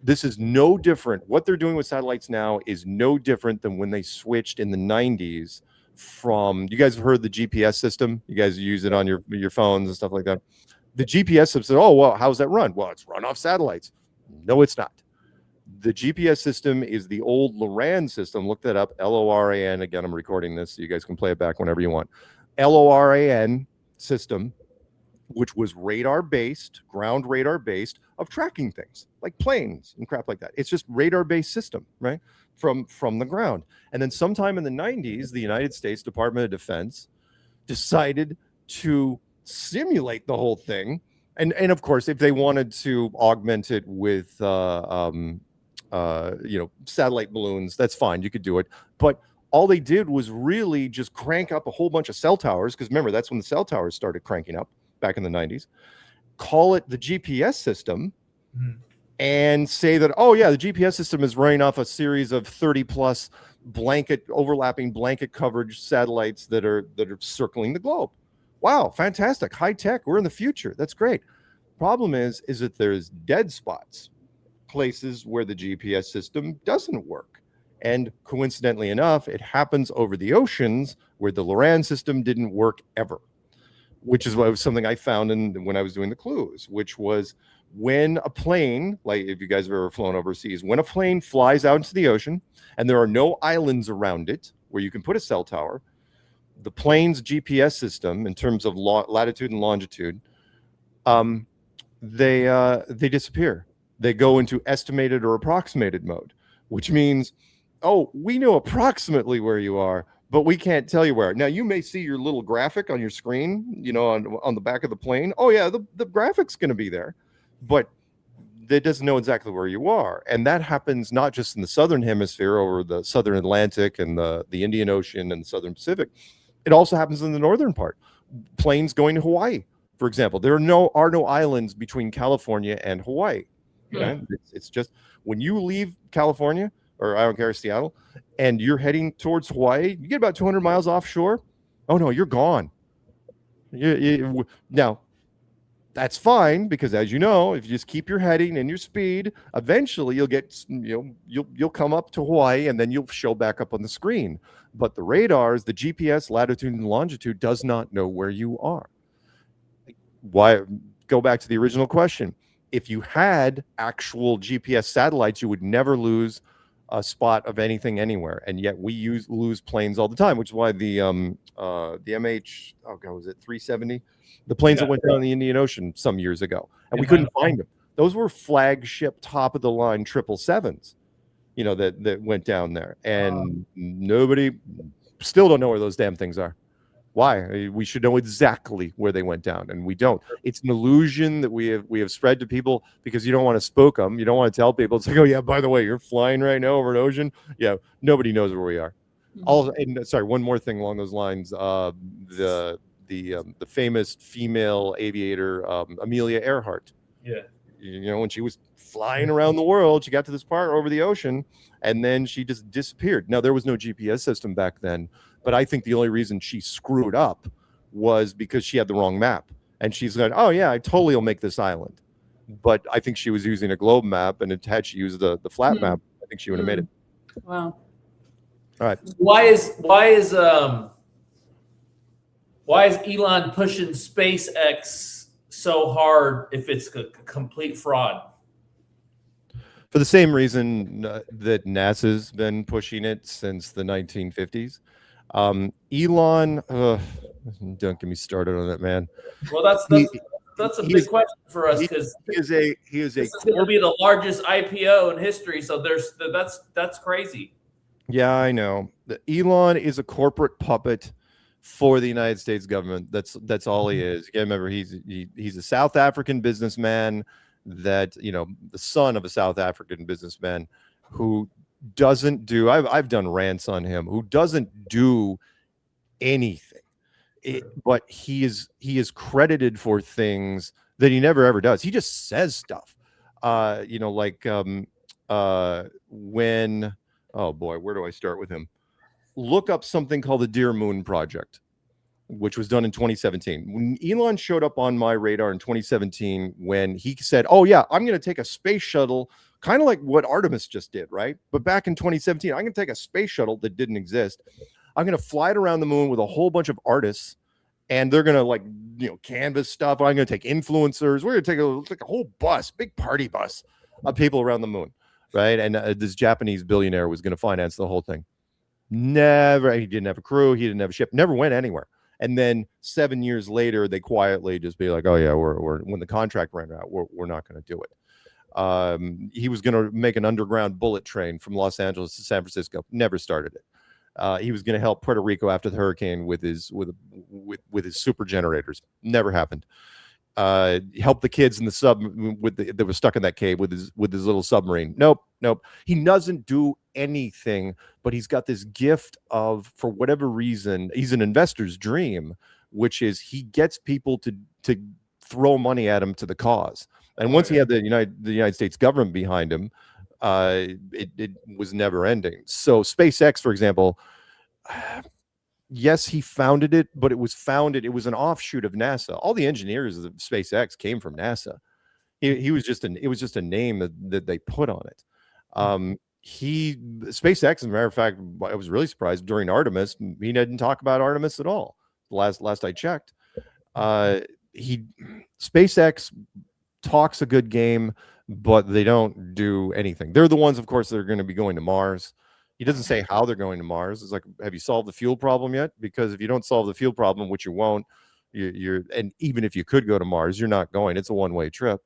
Speaker 1: this is no different. What they're doing with satellites now is no different than when they switched in the 90s from, you guys have heard the GPS system? You guys use it on your phones and stuff like that. The GPS system said, oh, well, how's that run? Well, it's run off satellites. No, it's not. The GPS system is the old LORAN system. Look that up, LORAN. Again, I'm recording this so you guys can play it back whenever you want. LORAN system, which was radar-based, ground radar-based, of tracking things like planes and crap like that. It's just radar-based system, right, from the ground. And then sometime in the 90s, the United States Department of Defense decided to simulate the whole thing. And of course, if they wanted to augment it with satellite balloons, that's fine, you could do it. But all they did was really just crank up a whole bunch of cell towers, because remember, that's when the cell towers started cranking up back in the 90s. Call it the GPS system, and say that, oh yeah, the GPS system is running off a series of 30 plus overlapping blanket coverage satellites that are circling the globe. Wow, fantastic, high tech, we're in the future, that's great. Problem is that there's dead spots, places where the GPS system doesn't work. And coincidentally enough, it happens over the oceans where the LORAN system didn't work ever, which is something I found when I was doing the clues, which was when a plane, like if you guys have ever flown overseas, when a plane flies out into the ocean and there are no islands around it where you can put a cell tower, the plane's GPS system, in terms of latitude and longitude, they disappear. They go into estimated or approximated mode, which means, oh, we know approximately where you are, but we can't tell you where. Now, you may see your little graphic on your screen, on the back of the plane. Oh yeah, the graphic's going to be there, but it doesn't know exactly where you are. And that happens not just in the southern hemisphere over the southern Atlantic and the Indian Ocean and the southern Pacific. It also happens in the northern part. Planes going to Hawaii, for example. There are no islands between California and Hawaii. Okay? It's just when you leave California, or I don't care, Seattle, and you're heading towards Hawaii, you get about 200 miles offshore. Oh no, you're gone. Now, that's fine, because as you know, if you just keep your heading and your speed, eventually you'll get, you'll come up to Hawaii, and then you'll show back up on the screen. But the radars, the GPS latitude and longitude, does not know where you are. Why? Go back to the original question. If you had actual GPS satellites, you would never lose a spot of anything anywhere, and yet we lose planes all the time, which is why the MH, oh god, was it 370? The planes that went down in the Indian Ocean some years ago, and we couldn't find them. Those were flagship, top of the line 777s, that went down there, and nobody still don't know where those damn things are. Why? We should know exactly where they went down, and we don't. It's an illusion that we have spread to people because you don't want to spook them. You don't want to tell people. It's like, oh yeah, by the way, you're flying right now over an ocean. Yeah, nobody knows where we are. Sorry, one more thing along those lines. The famous female aviator Amelia Earhart. Yeah. When she was flying around the world, she got to this part over the ocean, and then she just disappeared. Now, there was no GPS system back then, but I think the only reason she screwed up was because she had the wrong map. And she's like, oh yeah, I totally will make this island. But I think she was using a globe map, and had she used the flat map, I think she would have made it.
Speaker 2: Wow.
Speaker 1: All right.
Speaker 3: Why is Elon pushing SpaceX so hard if it's a complete fraud?
Speaker 1: For the same reason that NASA's been pushing it since the 1950s. Elon, don't get me started on that, man.
Speaker 3: Well, that's that's a
Speaker 1: He
Speaker 3: big
Speaker 1: is-
Speaker 3: question for us
Speaker 1: he
Speaker 3: because
Speaker 1: is a
Speaker 3: this is going to be the largest IPO in history. So that's crazy.
Speaker 1: Yeah, I know. Elon is a corporate puppet for the United States government. That's all he is. You gotta remember, he's a South African businessman that, the son of a South African businessman who doesn't do. I've done rants on him. Who doesn't do anything. But he is credited for things that he never ever does. He just says stuff. When, oh boy, where do I start with him? Look up something called the Dear Moon Project, which was done in 2017. When Elon showed up on my radar in 2017, when he said, "Oh yeah, I'm going to take a space shuttle," kind of like what Artemis just did, right? But back in 2017, I'm going to take a space shuttle that didn't exist. I'm going to fly it around the moon with a whole bunch of artists, and they're going to canvas stuff. I'm going to take influencers. We're going to take a whole bus, big party bus of people around the moon, right? And this Japanese billionaire was going to finance the whole thing. He didn't have a crew. He didn't have a ship. Never went anywhere. And then 7 years later, they quietly just be like, "Oh yeah, we're when the contract ran out, we're not going to do it." He was going to make an underground bullet train from Los Angeles to San Francisco. Never started it. He was going to help Puerto Rico after the hurricane with his super generators. Never happened. Help the kids in the sub that were stuck in that cave with his little submarine. Nope. He doesn't do anything, but he's got this gift of, for whatever reason, he's an investor's dream, which is he gets people to throw money at him to the cause. And once he had the United States government behind him, it was never ending. So SpaceX, for example, yes, he founded it, but it was an offshoot of NASA. All the engineers of SpaceX came from NASA. It was just a name that they put on it. SpaceX, as a matter of fact, I was really surprised during Artemis, he didn't talk about Artemis at all. Last I checked. SpaceX talks a good game, but they don't do anything. They're the ones, of course, that are going to be going to Mars. He doesn't say how they're going to Mars. It's like, have you solved the fuel problem yet? Because if you don't solve the fuel problem, which you won't, and even if you could go to Mars, you're not going. It's a one-way trip.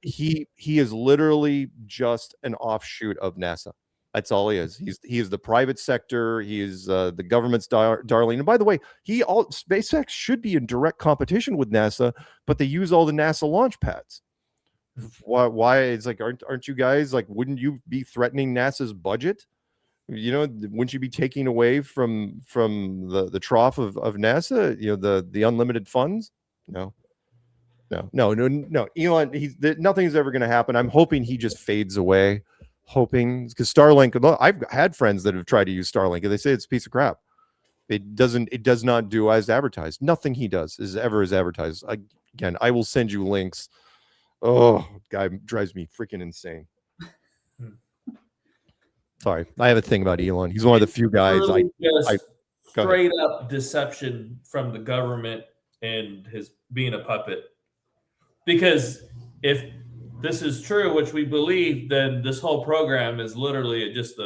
Speaker 1: He is literally just an offshoot of NASA. That's all he is. He is the private sector. He is the government's darling. And by the way, SpaceX should be in direct competition with NASA, but they use all the NASA launch pads. Why? It's like, aren't you guys like? Wouldn't you be threatening NASA's budget? Wouldn't you be taking away from the trough of NASA? The unlimited funds? No. Elon, nothing's ever going to happen. I'm hoping he just fades away. Hoping, because Starlink, I've had friends that have tried to use Starlink and they say it's a piece of crap. It does not do as advertised. Nothing he does is ever as advertised. Again, I will send you links. Oh, guy drives me freaking insane. Sorry, I have a thing about Elon. He's one of the few guys
Speaker 3: straight up deception from the government and his being a puppet. Because if this is true, which we believe, then this whole program is literally just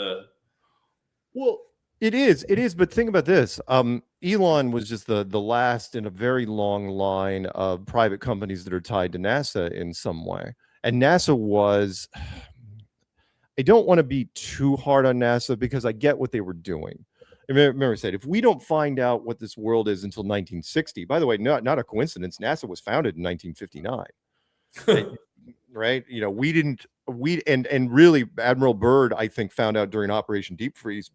Speaker 1: well, it is. But think about this. Elon was just the last in a very long line of private companies that are tied to NASA in some way. And NASA was, I don't want to be too hard on NASA because I get what they were doing. I remember I said, if we don't find out what this world is until 1960, by the way, not a coincidence, NASA was founded in 1959. Right? And really Admiral Byrd, I think, found out during Operation Deep Freeze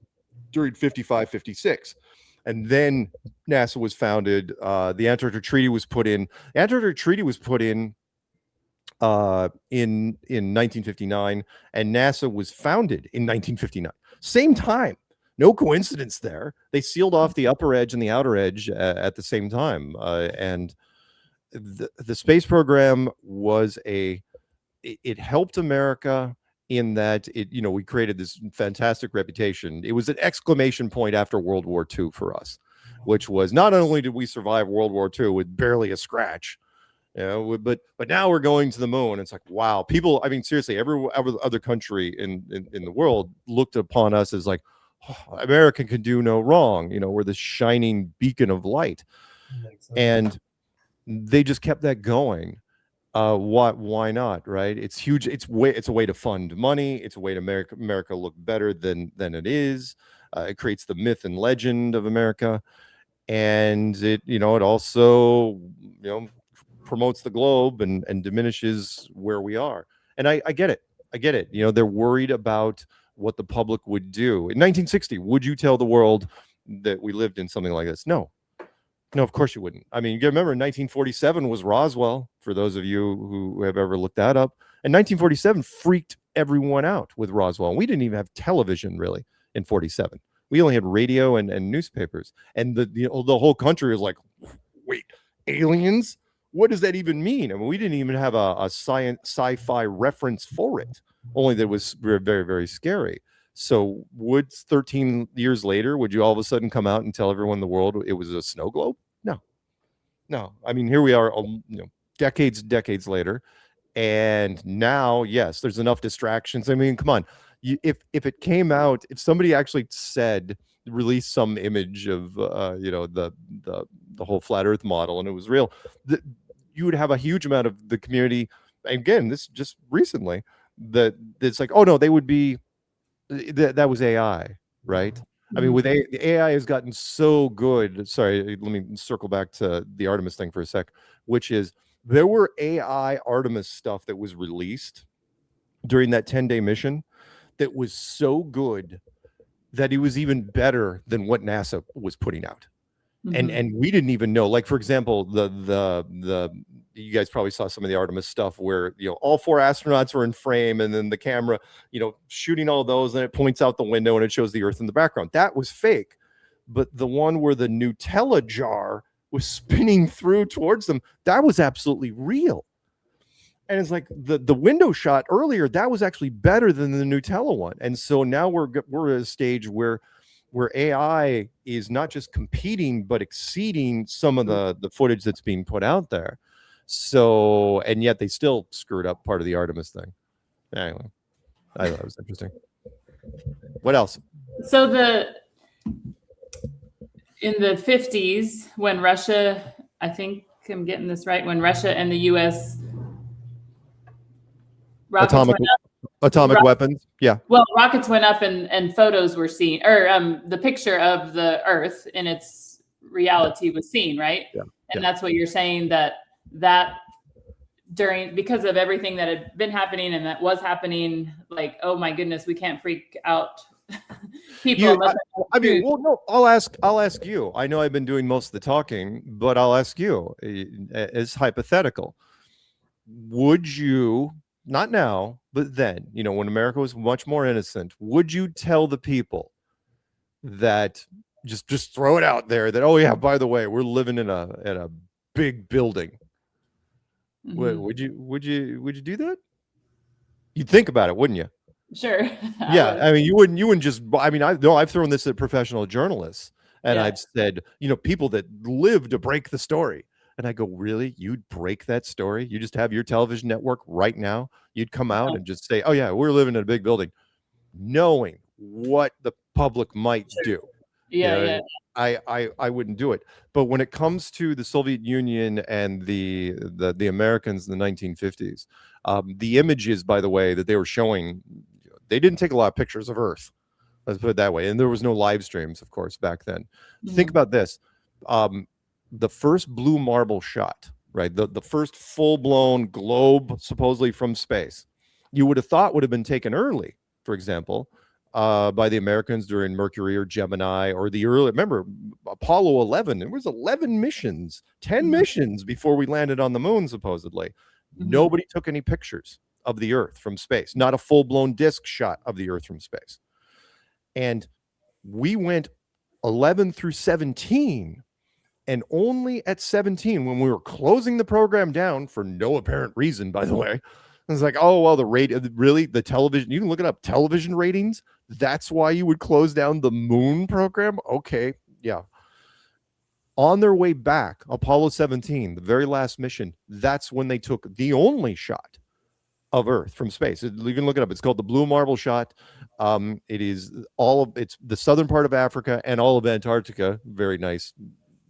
Speaker 1: during 55, 56. And then NASA was founded. The Antarctic Treaty was put in. The Antarctic Treaty was put in 1959, and NASA was founded in 1959. Same time. No coincidence there. They sealed off the upper edge and the outer edge at the same time. And the space program was it helped America in that we created this fantastic reputation. It was an exclamation point after World War II for us, which was not only did we survive World War II with barely a scratch, but now we're going to the moon. It's like, wow, people, I mean, seriously, every other country in the world looked upon us as like, oh, America can do no wrong. We're the shining beacon of light. And they just kept that going. Why not, right? It's huge. It's a way to fund money. It's a way to make America look better than it is. It creates the myth and legend of America, and it also promotes the globe and diminishes where we are. And I get it. They're worried about what the public would do. In 1960, would you tell the world that we lived in something like this? No, of course you wouldn't. I mean, you remember 1947 was Roswell, for those of you who have ever looked that up. And 1947 freaked everyone out with Roswell. And we didn't even have television really in 47. We only had radio and newspapers. And the whole country was like, wait, aliens? What does that even mean? I mean, we didn't even have a sci-fi reference for it, only that it was very, very, very scary. So would 13 years later, would you all of a sudden come out and tell everyone in the world it was a snow globe? No. I mean, here we are, decades later. And now, yes, there's enough distractions. I mean, come on. If it came out, if somebody actually released some image of, the whole flat earth model and it was real, you would have a huge amount of the community. Again, this just recently, that it's like, oh no, they would be, that was AI, right? I mean, with the AI has gotten so good. Sorry, let me circle back to the Artemis thing for a sec, which is there were AI Artemis stuff that was released during that 10-day mission that was so good that it was even better than what NASA was putting out. And we didn't even know. Like, for example, the you guys probably saw some of the Artemis stuff where all 4 astronauts are in frame, and then the camera shooting all those, and it points out the window and it shows the Earth in the background. That was fake. But the one where the Nutella jar was spinning through towards them, that was absolutely real. And it's like the window shot earlier, that was actually better than the Nutella one. And so now we're at a stage where AI is not just competing but exceeding some of the footage that's being put out there. So, and yet they still screwed up part of the Artemis thing. Anyway, I thought it was interesting. What else?
Speaker 2: So in the 50s, when Russia, I think I'm getting this right, when Russia and the U.S.
Speaker 1: Atomic weapons. Yeah.
Speaker 2: Well, rockets went up and photos were seen, or the picture of the Earth in its reality was seen, right?
Speaker 1: Yeah.
Speaker 2: And that's what you're saying, that because of everything that had been happening and that was happening, like, oh my goodness, we can't freak out people.
Speaker 1: I'll ask you. I know I've been doing most of the talking, but I'll ask you as hypothetical. Would you, not now, but then, when America was much more innocent, would you tell the people that just throw it out there that, oh yeah, by the way, we're living in a big building? Would you do that? You'd think about it, wouldn't you?
Speaker 2: Sure.
Speaker 1: Yeah, I mean, you wouldn't just. I mean, I've thrown this at professional journalists, and I've said, people that live to break the story. And I go, really? You'd break that story? You just have your television network right now? You'd come out and just say, oh yeah, we're living in a big building, knowing what the public might do.
Speaker 2: Yeah.
Speaker 1: I wouldn't do it. But when it comes to the Soviet Union and the Americans in the 1950s, the images, by the way, that they were showing, they didn't take a lot of pictures of Earth. Let's put it that way. And there was no live streams, of course, back then. Think about this. The first blue marble shot, right? The first full-blown globe, supposedly from space, you would have thought would have been taken early, for example, by the Americans during Mercury or Gemini or the early, remember, Apollo 11, there was 11 missions, 10 missions before we landed on the moon, supposedly. Nobody took any pictures of the Earth from space, not a full-blown disc shot of the Earth from space. And we went 11 through 17, and only at 17, when we were closing the program down for no apparent reason, by the way, it's like, oh, well, the television, you can look it up, television ratings, that's why you would close down the moon program? Okay, yeah. On their way back, Apollo 17, the very last mission, that's when they took the only shot of Earth from space. You can look it up. It's called the Blue Marble Shot. It is it's the southern part of Africa and all of Antarctica. Very nice.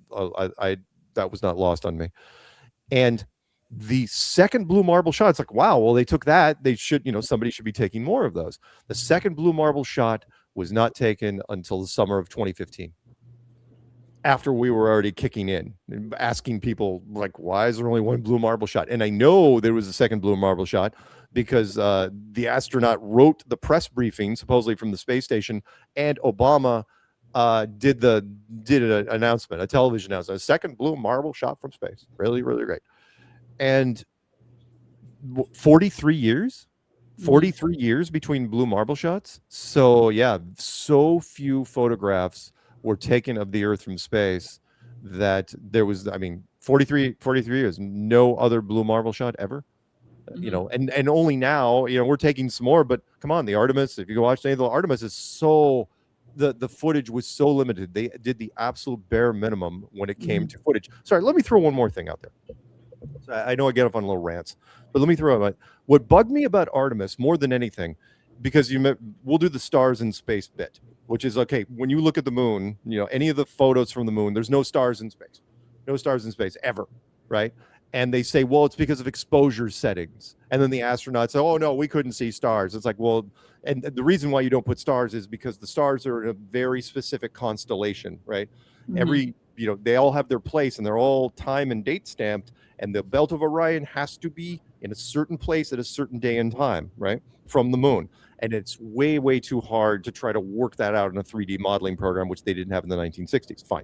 Speaker 1: That was not lost on me. And the second blue marble shot, it's like, wow, well, they took that. They should, somebody should be taking more of those. The second blue marble shot was not taken until the summer of 2015. After we were already kicking in and asking people, like, why is there only one blue marble shot? And I know there was a second blue marble shot because the astronaut wrote the press briefing, supposedly from the space station, and Obama did an announcement, a television announcement, a second blue marble shot from space. Really, really great. And 43 years between blue marble shots. So yeah, so few photographs were taken of the Earth from space that there was, 43 years, no other blue marble shot ever. And only now, we're taking some more, but come on, the Artemis, if you go watch any of the Artemis, is so, the footage was so limited. They did the absolute bare minimum when it came to footage. Sorry, let me throw one more thing out there. So I know I get off on little rants, but let me throw out what bugged me about Artemis more than anything, because we'll do the stars in space bit, which is okay. When you look at the moon, any of the photos from the moon, there's no stars in space ever, right? And they say, well, it's because of exposure settings. And then the astronauts say, oh no, we couldn't see stars. It's like, well, and the reason why you don't put stars is because the stars are in a very specific constellation, right? They all have their place and they're all time and date stamped. And the belt of Orion has to be in a certain place at a certain day and time, right? From the moon. And it's way, way too hard to try to work that out in a 3D modeling program, which they didn't have in the 1960s. Fine.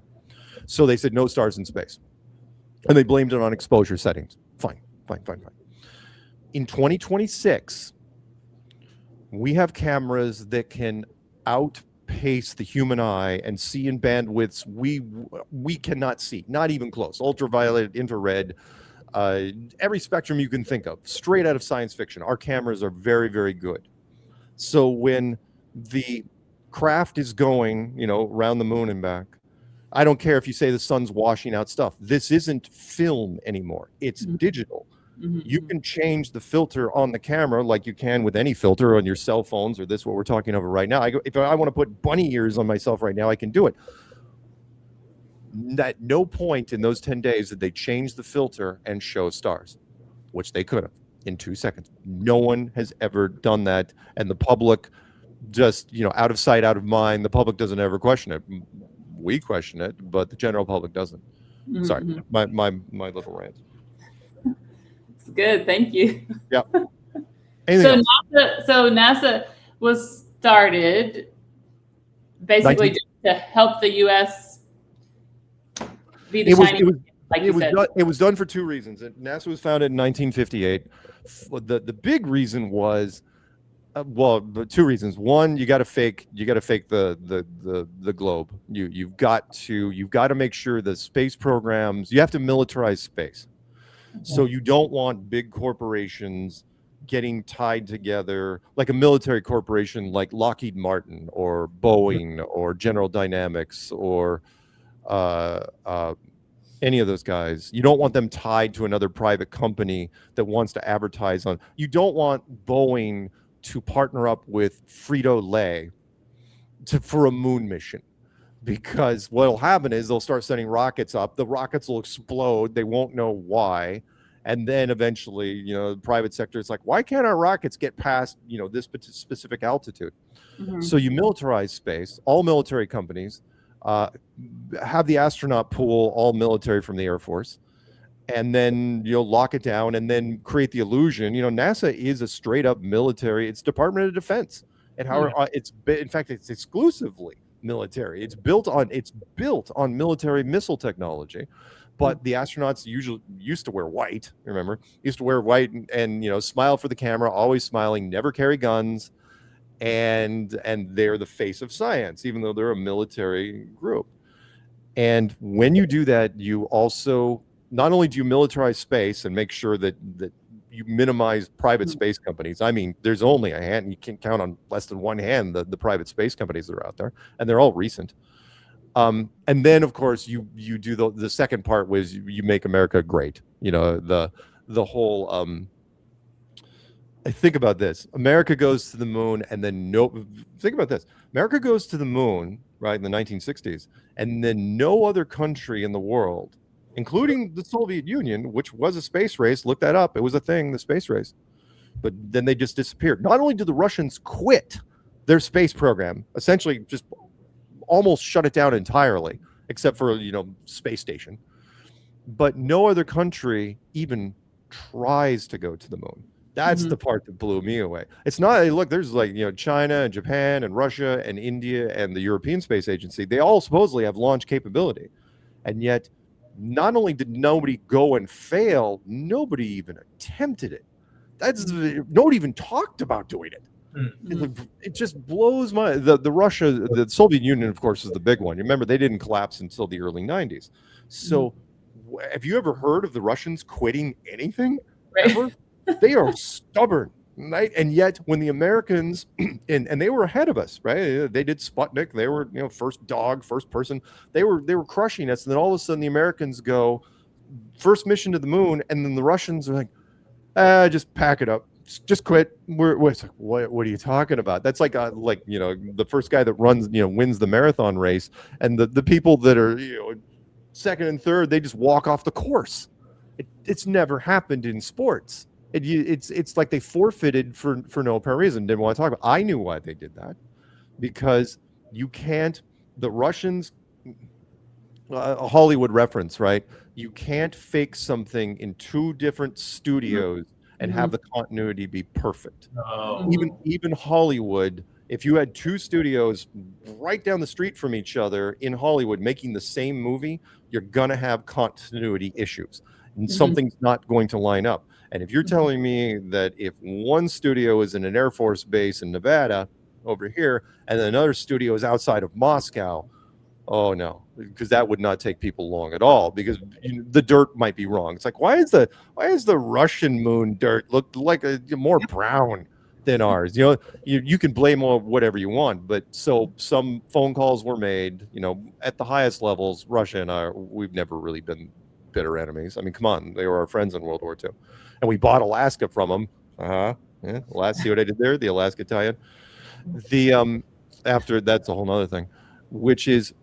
Speaker 1: So they said no stars in space. And they blamed it on exposure settings. Fine. In 2026, we have cameras that can outpace the human eye and see in bandwidths we cannot see, not even close. Ultraviolet, infrared, every spectrum you can think of, straight out of science fiction. Our cameras are very, very good. So when the craft is going, around the moon and back, I don't care if you say the sun's washing out stuff. This isn't film anymore. It's digital. You can change the filter on the camera like you can with any filter on your cell phones or this, what we're talking over right now. If I want to put bunny ears on myself right now, I can do it. At no point in those 10 days did they change the filter and show stars, which they could have in 2 seconds. No one has ever done that. And the public just, out of sight, out of mind, the public doesn't ever question it. We question it, but the general public doesn't. Sorry, my little rant.
Speaker 2: It's good. Thank you.
Speaker 1: Yeah.
Speaker 2: So NASA was started basically just to help the U.S. be the shining, like you said.
Speaker 1: It was done for two reasons. NASA was founded in 1958. The big reason was, two reasons. One, you got to fake the globe. You've got to make sure the space programs, you have to militarize space. So you don't want big corporations getting tied together, like a military corporation like Lockheed Martin or Boeing or General Dynamics or any of those guys. You don't want them tied to another private company that wants to advertise on. You don't want Boeing to partner up with Frito-Lay for a moon mission, because what'll happen is they'll start sending rockets up. The rockets will explode. They won't know why. And then eventually, the private sector is like, why can't our rockets get past, this specific altitude? So you militarize space. All military companies have the astronaut pool, all military from the Air Force. And then you'll lock it down and then create the illusion. NASA is a straight up military. It's Department of Defense. And how in fact, it's exclusively military. It's built on military missile technology. But the astronauts usually used to wear white. Remember, used to wear white and smile for the camera, always smiling, never carry guns, and they're the face of science, even though they're a military group. And when you do that, you also not only do you militarize space and make sure that you minimize private space companies. I mean, there's only a hand, you can count on less than one hand the private space companies that are out there, and they're all recent. And then, of course, you do the second part was you make America great. The whole. Think about this: America goes to the moon, and then think about this: America goes to the moon, right, in the 1960s, and then no other country in the world including the Soviet Union, which was a space race. Look that up. It was a thing, the space race. But then they just disappeared. Not only did the Russians quit their space program, essentially just almost shut it down entirely, except for, space station, but no other country even tries to go to the moon. That's the part that blew me away. It's not, look, there's China and Japan and Russia and India and the European Space Agency. They all supposedly have launch capability. And yet, not only did nobody go and fail, nobody even attempted it. Nobody even talked about doing it. It just blows my the Soviet Union, of course, is the big one. You remember they didn't collapse until the early 90s. So have you ever heard of the Russians quitting anything ever? They are stubborn, right? And yet when the Americans and they were ahead of us, right? They did Sputnik, they were first person, they were crushing us, and then all of a sudden the Americans go first mission to the moon, and then the Russians are like, just pack it up. Just quit. It's like, what are you talking about? That's like the first guy that runs, wins the marathon race, and the people that are, second and third, they just walk off the course. It's never happened in sports. It's like they forfeited for no apparent reason. Didn't want to talk about. I knew why they did that, because you can't. The Russians, a Hollywood reference, right? You can't fake something in two different studios and have the continuity be perfect. Even Hollywood, if you had two studios right down the street from each other in Hollywood making the same movie, you're gonna have continuity issues, and something's not going to line up. And if you're telling me that if one studio is in an Air Force base in Nevada over here, and then another studio is outside of Moscow, oh no, because that would not take people long at all, because the dirt might be wrong. It's like, why is the Russian moon dirt look like more brown than ours? You can blame whatever you want, but so some phone calls were made, at the highest levels. Russia and we've never really been bitter enemies. I mean, come on, they were our friends in World War II, and we bought Alaska from them. See what I did there? The Alaska tie-in. After that's a whole nother thing, which is,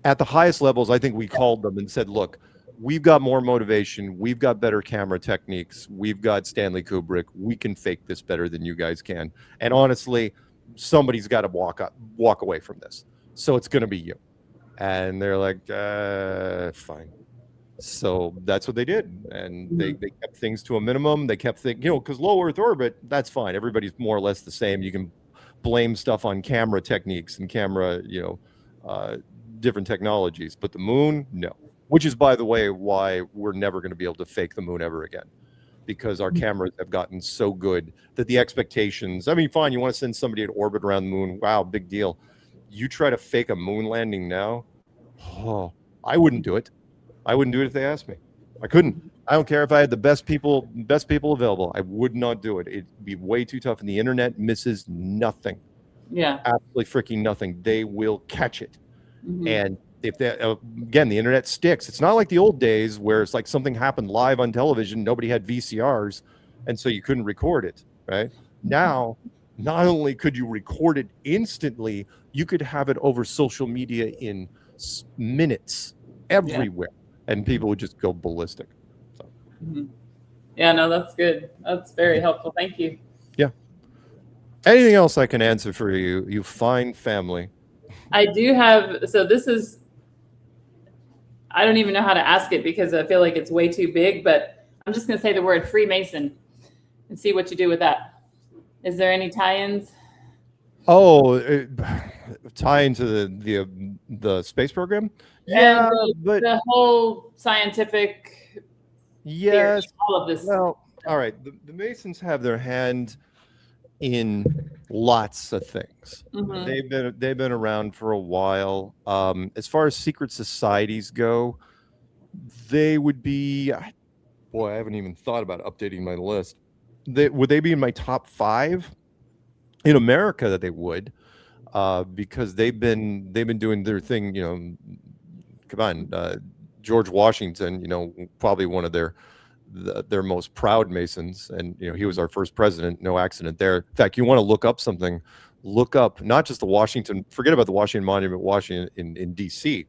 Speaker 1: at the highest levels, I think we called them and said, look, we've got more motivation. We've got better camera techniques. We've got Stanley Kubrick. We can fake this better than you guys can. And honestly, somebody's got to walk away from this. So it's going to be you. And they're like, fine. So that's what they did. And they kept things to a minimum. They kept things, because low Earth orbit, that's fine. Everybody's more or less the same. You can blame stuff on camera techniques and camera, different technologies, but the moon, no. Which is, by the way, why we're never going to be able to fake the moon ever again, because our cameras have gotten so good that the expectations, I mean, fine, you want to send somebody to orbit around the moon, wow, big deal. You try to fake a moon landing now, I wouldn't do it. I wouldn't do it if they asked me. I couldn't. I don't care if I had the best people available. I would not do it. It'd be way too tough, and the internet misses nothing.
Speaker 2: Yeah,
Speaker 1: absolutely freaking nothing. They will catch it. And if again, the internet sticks. It's not like the old days where it's like something happened live on television, nobody had VCRs, and so you couldn't record it, right? Now, not only could you record it instantly, you could have it over social media in minutes everywhere, and people would just go ballistic. So.
Speaker 2: Yeah, no, that's good. That's very helpful. Thank you.
Speaker 1: Yeah. Anything else I can answer for you, you fine family?
Speaker 2: I do have, so this is, I don't even know how to ask it because I feel like it's way too big, but I'm just going to say the word Freemason and see what you do with that. Is there any tie-ins?
Speaker 1: Oh, tie into the space program? Yeah, but
Speaker 2: the whole scientific,
Speaker 1: yes,
Speaker 2: theory, all of this.
Speaker 1: Well, all right. The Masons have their hand in lots of things. They've been around for a while. As far as secret societies go, they would be, boy, I haven't even thought about updating my list. Would they be in my top 5 in America? That they would, because they've been doing their thing. Come on, George Washington. Probably one of their most proud Masons, and he was our first president. No accident there. In fact, you want to look up something, look up not just the Washington, forget about the Washington Monument, Washington in DC.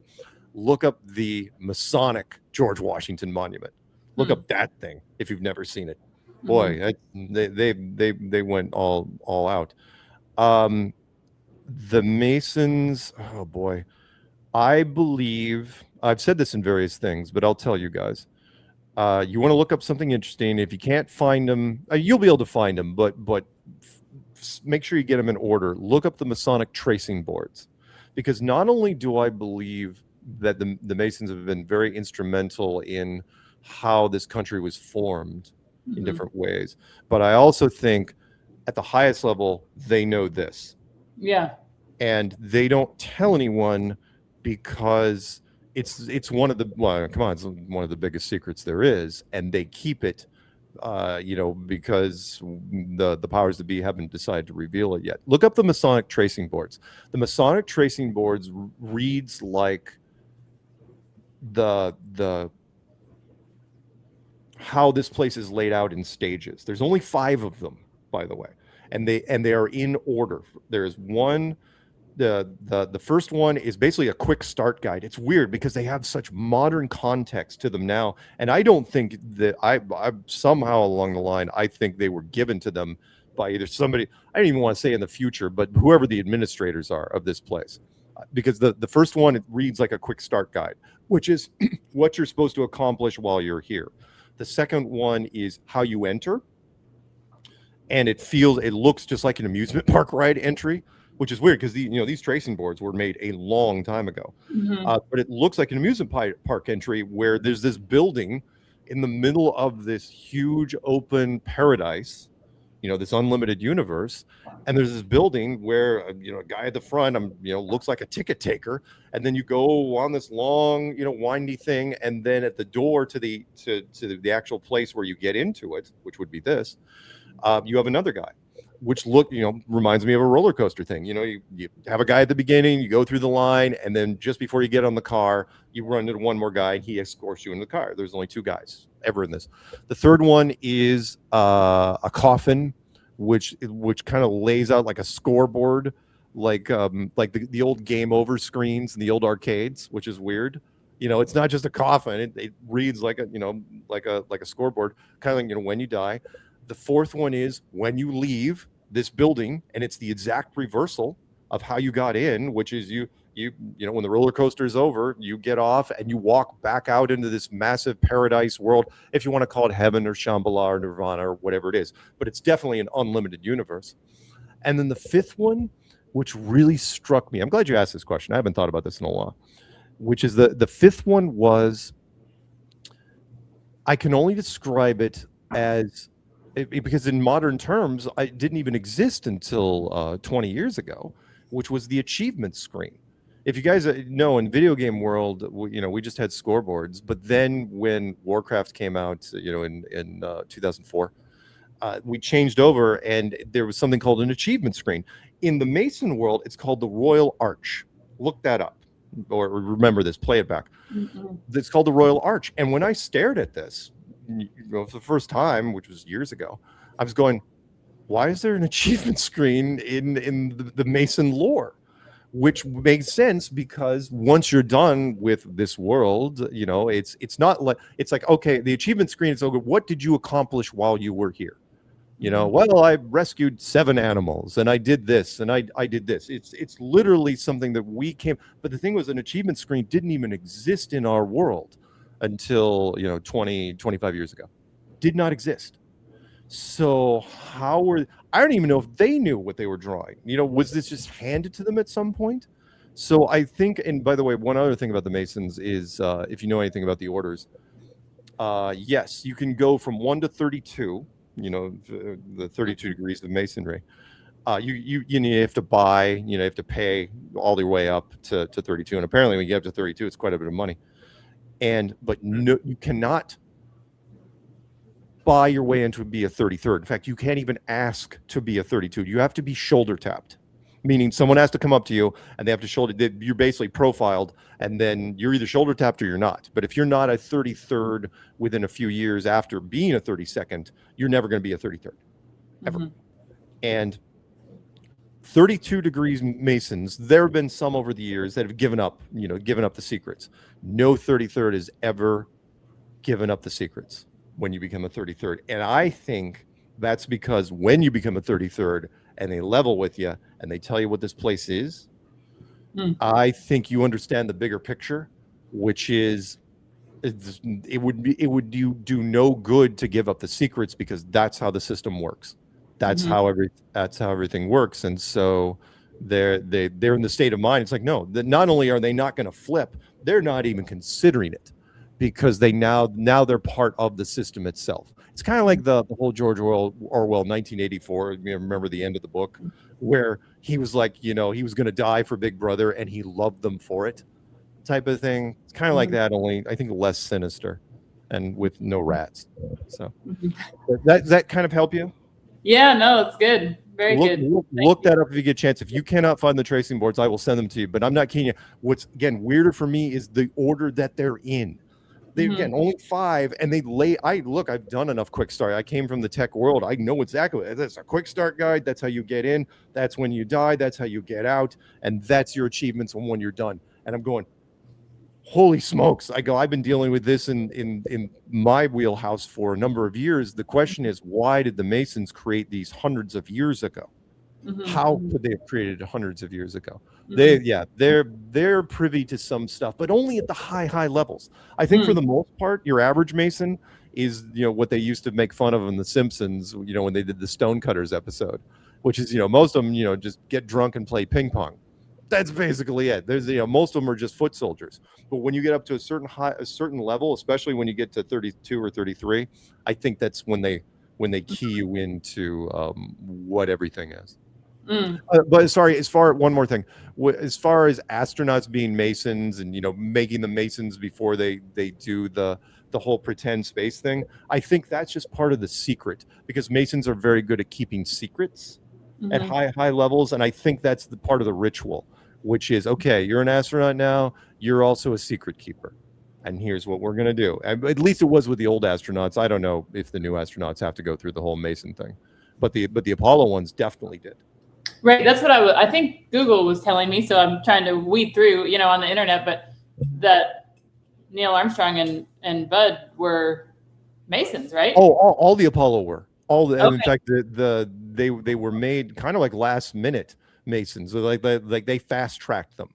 Speaker 1: look up the Masonic George Washington Monument. Look up that thing if you've never seen it. Boy, they went all out. The Masons, oh boy, I believe I've said this in various things, but I'll tell you guys. You want to look up something interesting. If you can't find them, you'll be able to find them, but make sure you get them in order. Look up the Masonic tracing boards, because not only do I believe that the Masons have been very instrumental in how this country was formed in different ways, but I also think at the highest level, they know this.
Speaker 2: Yeah.
Speaker 1: And they don't tell anyone because it's one of the, well, come on, it's one of the biggest secrets there is, and they keep it, because the powers that be haven't decided to reveal it yet. Look up the Masonic tracing boards. The Masonic tracing boards reads like the how this place is laid out in stages. There's only 5 of them, by the way, and they are in order. There's one. The first one is basically a quick start guide. It's weird because they have such modern context to them now, and I don't think that I somehow along the line I think they were given to them by either somebody, I don't even want to say in the future, but whoever the administrators are of this place, because the first one, it reads like a quick start guide, which is what you're supposed to accomplish while you're here. The second one is how you enter, and it looks just like an amusement park ride entry, which is weird because these tracing boards were made a long time ago. But it looks like an amusement park entry where there's this building in the middle of this huge open paradise, this unlimited universe. And there's this building where a guy at the front, looks like a ticket taker, and then you go on this long, windy thing, and then at the door to the actual place where you get into it, which would be this, you have another guy, which reminds me of a roller coaster thing. You have a guy at the beginning, you go through the line, and then just before you get on the car, you run into one more guy, and he escorts you in the car. There's only 2 guys ever in this. The third one is a coffin, which kind of lays out like a scoreboard, like the old game over screens in the old arcades, which is weird. It's not just a coffin; it reads like a scoreboard, kind of when you die. The fourth one is when you leave this building, and it's the exact reversal of how you got in, which is you when the roller coaster is over, you get off and you walk back out into this massive paradise world, if you want to call it heaven or Shambhala or Nirvana or whatever it is, but it's definitely an unlimited universe. And then the fifth one, which really struck me, I'm glad you asked this question, I haven't thought about this in a while, which is the fifth one was, I can only describe it as, because in modern terms, it didn't even exist until 20 years ago, which was the achievement screen. If you guys know, in video game world, we just had scoreboards, but then when Warcraft came out, in 2004, we changed over, and there was something called an achievement screen. In the Mason world, it's called the Royal Arch. Look that up, or remember this, play it back. It's called the Royal Arch. And when I stared at this, for the first time, which was years ago, I was going, why is there an achievement screen in the Mason lore? Which makes sense, because once you're done with this world, it's not like, it's like, okay, the achievement screen is over. What did you accomplish while you were here? Well, I rescued 7 animals, and I did this, and I did this. It's literally something that we came, but the thing was, an achievement screen didn't even exist in our world until 25 years ago. Did not exist. So I don't even know if they knew what they were drawing. Was this just handed to them at some point? So I think, and by the way, one other thing about the Masons is, if you know anything about the orders, yes, you can go from 1 to 32, the 32 degrees of Masonry. You have to buy, you have to pay all the way up to 32. And apparently when you get up to 32, it's quite a bit of money. But no, you cannot buy your way into be a 33rd. In fact, you can't even ask to be a 32. You have to be shoulder tapped, meaning someone has to come up to you and they have to you're basically profiled, and then you're either shoulder tapped or you're not. But if you're not a 33rd within a few years after being a 32nd, you're never going to be a 33rd, ever. And 32 degrees Masons, there have been some over the years that have given up the secrets. No 33rd has ever given up the secrets when you become a 33rd. And I think that's because when you become a 33rd and they level with you and they tell you what this place is, I think you understand the bigger picture, which is it would do no good to give up the secrets, because that's how the system works. That's how everything works. And so they're in the state of mind. It's like, no, that not only are they not going to flip, they're not even considering it, because they now they're part of the system itself. It's kind of like the whole George Orwell 1984. You remember the end of the book where he was like, he was going to die for Big Brother and he loved them for it, type of thing. It's kind of like that, only I think less sinister and with no rats. So does that kind of help you?
Speaker 2: Yeah, no, it's good. Very good.
Speaker 1: Look that up if you get a chance. If you cannot find the tracing boards, I will send them to you, but I'm not kidding you. What's again weirder for me is the order that they're in. They again only 5, and I've done enough quick start. I came from the tech world. I know exactly. That's a quick start guide. That's how you get in. That's when you die. That's how you get out, and that's your achievements when you're done. And I'm going, holy smokes. I've been dealing with this in my wheelhouse for a number of years. The question is, why did the Masons create these hundreds of years ago? How could they have created it hundreds of years ago? They're privy to some stuff, but only at the high levels. I think for the most part, your average Mason is, what they used to make fun of in The Simpsons, when they did the Stonecutters episode, which is, most of them, just get drunk and play ping pong. That's basically it. There's, most of them are just foot soldiers. But when you get up to a certain level, especially when you get to 32 or 33, I think that's when they key you into what everything is. But sorry, one more thing. As far as astronauts being Masons and making them Masons before they do the whole pretend space thing, I think that's just part of the secret, because Masons are very good at keeping secrets at high levels, and I think that's the part of the ritual, which is, okay, you're an astronaut now, you're also a secret keeper, and here's what we're going to do. At least it was with the old astronauts. I don't know if the new astronauts have to go through the whole Mason thing, but the Apollo ones definitely did.
Speaker 2: Right, that's what I think Google was telling me, so I'm trying to weed through, on the internet, but that Neil Armstrong and Bud were Masons, right?
Speaker 1: Oh, all the Apollo were.
Speaker 2: Okay.
Speaker 1: In fact, they were made kind of like last minute Masons, like they fast tracked them.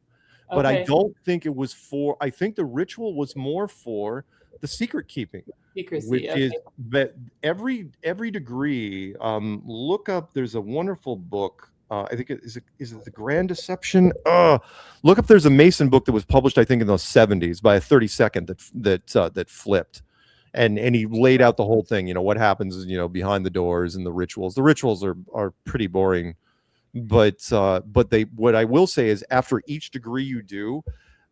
Speaker 1: But I don't think it was for. I think the ritual was more for the secret keeping,
Speaker 2: Secrecy,
Speaker 1: which is that every degree. Look up. There's a wonderful book. I think is it The Grand Deception? Look up. There's a Mason book that was published, I think, in the 70s by a 32nd that flipped. And he laid out the whole thing, what happens, behind the doors and the rituals. The rituals are pretty boring, but what I will say is, after each degree you do,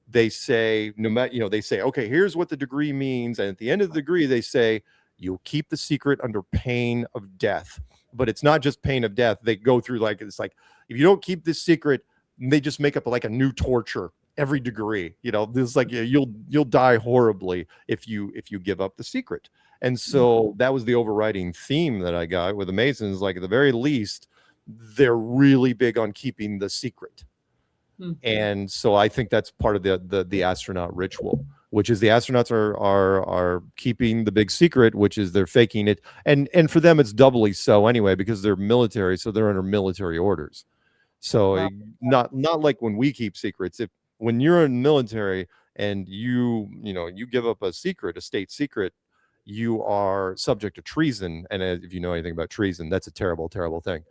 Speaker 1: they say, no matter, they say, okay, here's what the degree means, and at the end of the degree, they say you'll keep the secret under pain of death. But it's not just pain of death. They go through it's like, if you don't keep this secret, they just make up like a new torture every degree. This is like, you'll die horribly if you give up the secret. And so that was the overriding theme that I got with the Masons. Like, at the very least, they're really big on keeping the secret. And so I think that's part of the astronaut ritual, which is the astronauts are keeping the big secret, which is they're faking it. And for them, it's doubly so anyway, because they're military. So they're under military orders. So not like when we keep secrets. When you're in the military and you give up a secret, a state secret, you are subject to treason. And if you know anything about treason, that's a terrible, terrible thing.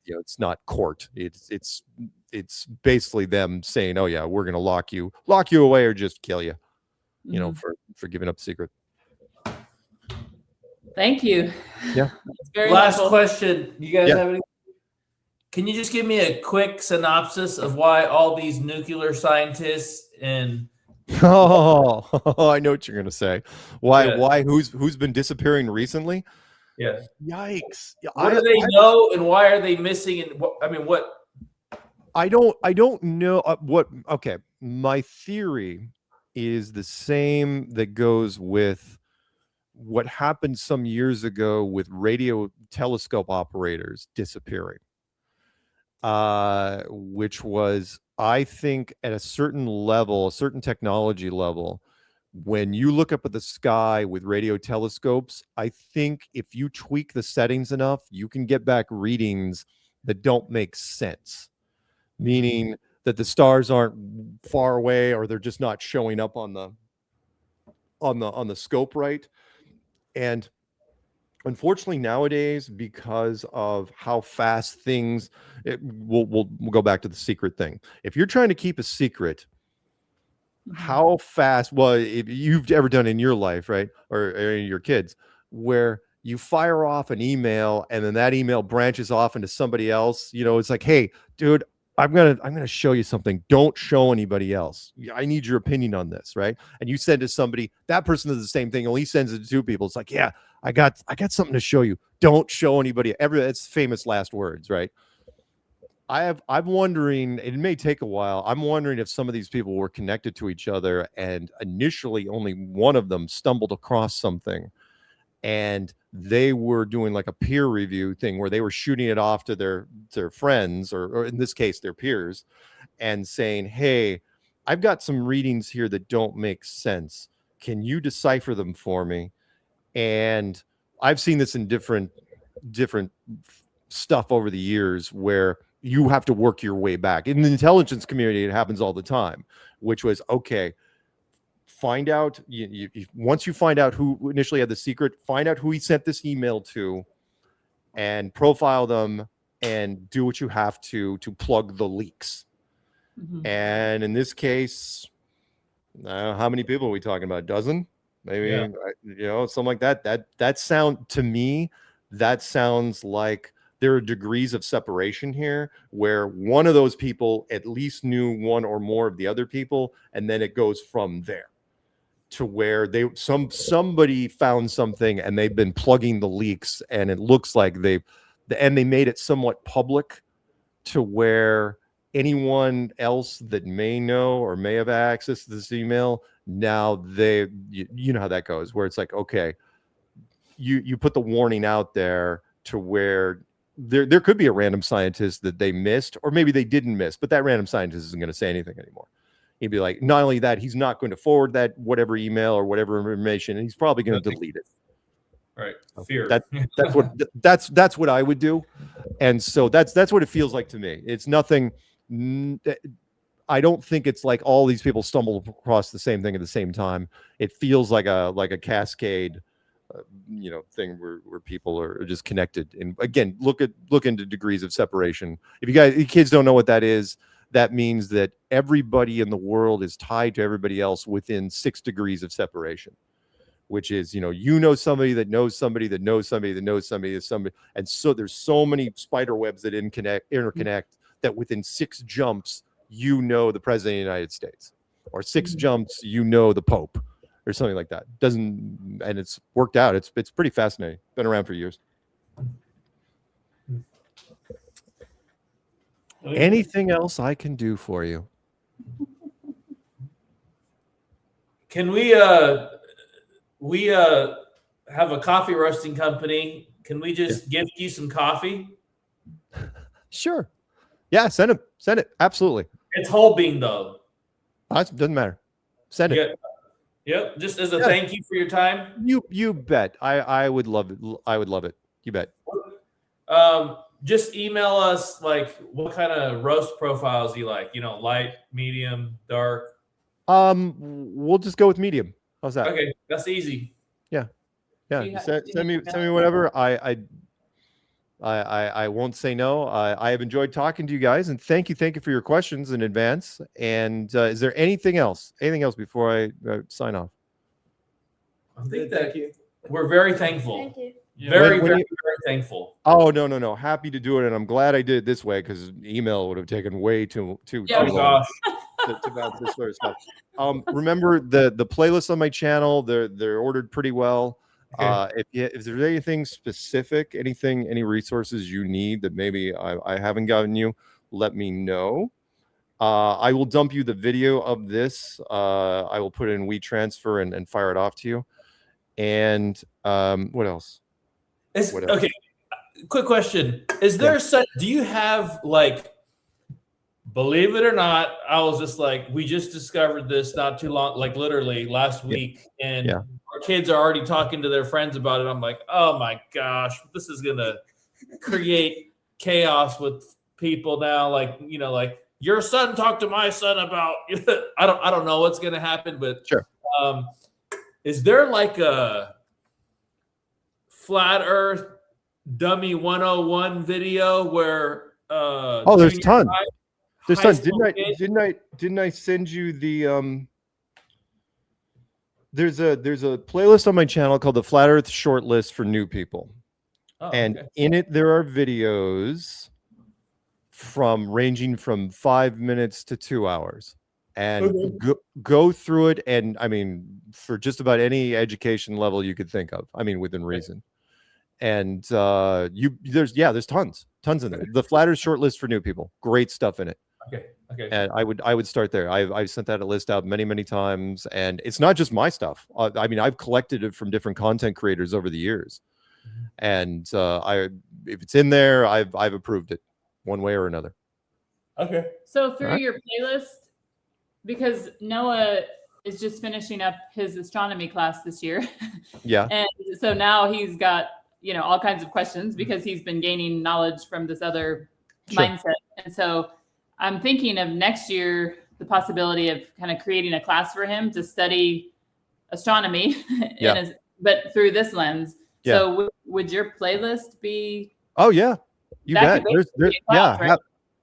Speaker 1: It's not court. It's basically them saying, oh yeah, we're going to lock you away or just kill you, for giving up the secret.
Speaker 2: Thank you.
Speaker 1: Yeah.
Speaker 2: Very
Speaker 3: Last
Speaker 2: helpful.
Speaker 3: question. You guys have any? Can you just give me a quick synopsis of why all these nuclear scientists and
Speaker 1: I know what you're gonna say. Why?
Speaker 3: Yeah.
Speaker 1: Why? Who's been disappearing recently?
Speaker 3: yeah,
Speaker 1: Yikes!
Speaker 3: what do they know and why are they missing? And what?
Speaker 1: I don't know what. Okay, my theory is the same that goes with what happened some years ago with radio telescope operators disappearing. which was, I think, at a certain level, a certain technology level, when you look up at the sky with radio telescopes, I think if you tweak the settings enough, you can get back readings that don't make sense, meaning that the stars aren't far away, or they're just not showing up on the scope right. And unfortunately nowadays, because of how fast things, we'll go back to the secret thing. If you're trying to keep a secret, how fast, well, if you've ever done in your life, right, or your kids, where you fire off an email and then that email branches off into somebody else, it's like, hey dude, I'm gonna show you something, don't show anybody else, I need your opinion on this, right? And you send to somebody, that person does the same thing, only sends it to two people. It's like, yeah, I got something to show you, don't show anybody. It's famous last words, right? I'm wondering, it may take a while, I'm wondering if some of these people were connected to each other and initially only one of them stumbled across something, and they were doing like a peer review thing where they were shooting it off to their friends, or in this case their peers, and saying, hey, I've got some readings here that don't make sense, can you decipher them for me? And I've seen this in different stuff over the years, where you have to work your way back. In the intelligence community, it happens all the time, which was, okay, find out, once you find out who initially had the secret, find out who he sent this email to and profile them and do what you have to plug the leaks. And in this case, how many people are we talking about? A dozen? Maybe, something like that. That sound to me, that sounds like there are degrees of separation here, where one of those people at least knew one or more of the other people, and then it goes from there to where somebody found something and they've been plugging the leaks, and it looks like they made it somewhat public to where anyone else that may know or may have access to this email, now you know how that goes, where it's like, okay, you put the warning out there to where there could be a random scientist that they missed, or maybe they didn't miss, but that random scientist isn't going to say anything anymore. He'd be like, not only that, he's not going to forward that whatever email or whatever information, and he's probably going to delete it.
Speaker 3: Right. Fear.
Speaker 1: That's what I would do. And so that's what it feels like to me. It's nothing. I don't think it's like all these people stumble across the same thing at the same time. It feels like a cascade, thing where people are just connected. And again, look into degrees of separation. If you kids don't know what that is, that means that everybody in the world is tied to everybody else within 6 degrees of separation, which is, somebody that knows somebody that knows somebody that knows somebody that somebody. And so there's so many spider webs that interconnect that within 6 jumps, the president of the United States, or 6 jumps, the Pope, or something like that. And it's worked out. It's pretty fascinating. Been around for years. Anything else I can do for you?
Speaker 3: Can we have a coffee roasting company? Can we just give you some coffee?
Speaker 1: Sure. Yeah, send it. Absolutely.
Speaker 3: It's whole bean though.
Speaker 1: It doesn't matter. Send it.
Speaker 3: Yep. Just as a thank you for your time.
Speaker 1: You bet. I would love it. I would love it. You bet.
Speaker 3: Just email us like what kind of roast profiles you like. Light, medium, dark.
Speaker 1: We'll just go with medium. How's that?
Speaker 3: Okay, that's easy.
Speaker 1: Yeah. Send me whatever. I won't say no. I have enjoyed talking to you guys, and thank you for your questions in advance. And is there anything else before I sign off?
Speaker 3: I think that we're very thankful.
Speaker 6: Thank you.
Speaker 3: Very thankful.
Speaker 1: Oh, no. Happy to do it. And I'm glad I did it this way, because email would have taken way too long
Speaker 3: Gosh.
Speaker 1: to bounce this sort of stuff. Remember the playlists on my channel, they're ordered pretty well. Okay. If there's anything specific, any resources you need that maybe I haven't gotten you, let me know. I will dump you the video of this. I will put it in WeTransfer and fire it off to you. And what else?
Speaker 3: Okay. quick question: is there do you have like? Believe it or not, I was just like, we just discovered this not too long, like literally last week, and our kids are already talking to their friends about it. I'm like, oh my gosh, this is gonna create chaos with people now. Like, you know, like your son talked to my son about. I don't know what's gonna happen, but
Speaker 1: Sure.
Speaker 3: Is there like a flat Earth dummy 101 video where?
Speaker 1: There's tons. There's tons.
Speaker 3: school
Speaker 1: Didn't I send you the There's a playlist on my channel called the Flat Earth Short List for New People.
Speaker 3: Oh,
Speaker 1: And
Speaker 3: okay.
Speaker 1: in it there are videos ranging from 5 minutes to 2 hours. And go through it, and I mean, for just about any education level you could think of. I mean, within reason. And there's tons in there. The Flat Earth Short List for New People. Great stuff in it.
Speaker 3: Okay.
Speaker 1: And I would start there. I've sent that list out many times, and it's not just my stuff. I mean, I've collected it from different content creators over the years, and if it's in there, I've approved it one way or another.
Speaker 3: Okay.
Speaker 2: So through your playlist, because Noah is just finishing up his astronomy class this year.
Speaker 1: Yeah.
Speaker 2: And so now he's got, you know, all kinds of questions because he's been gaining knowledge from this other mindset. And so I'm thinking of next year, the possibility of kind of creating a class for him to study astronomy, but through this lens. Yeah. So would your playlist be?
Speaker 1: Oh yeah, you bet.
Speaker 2: Right?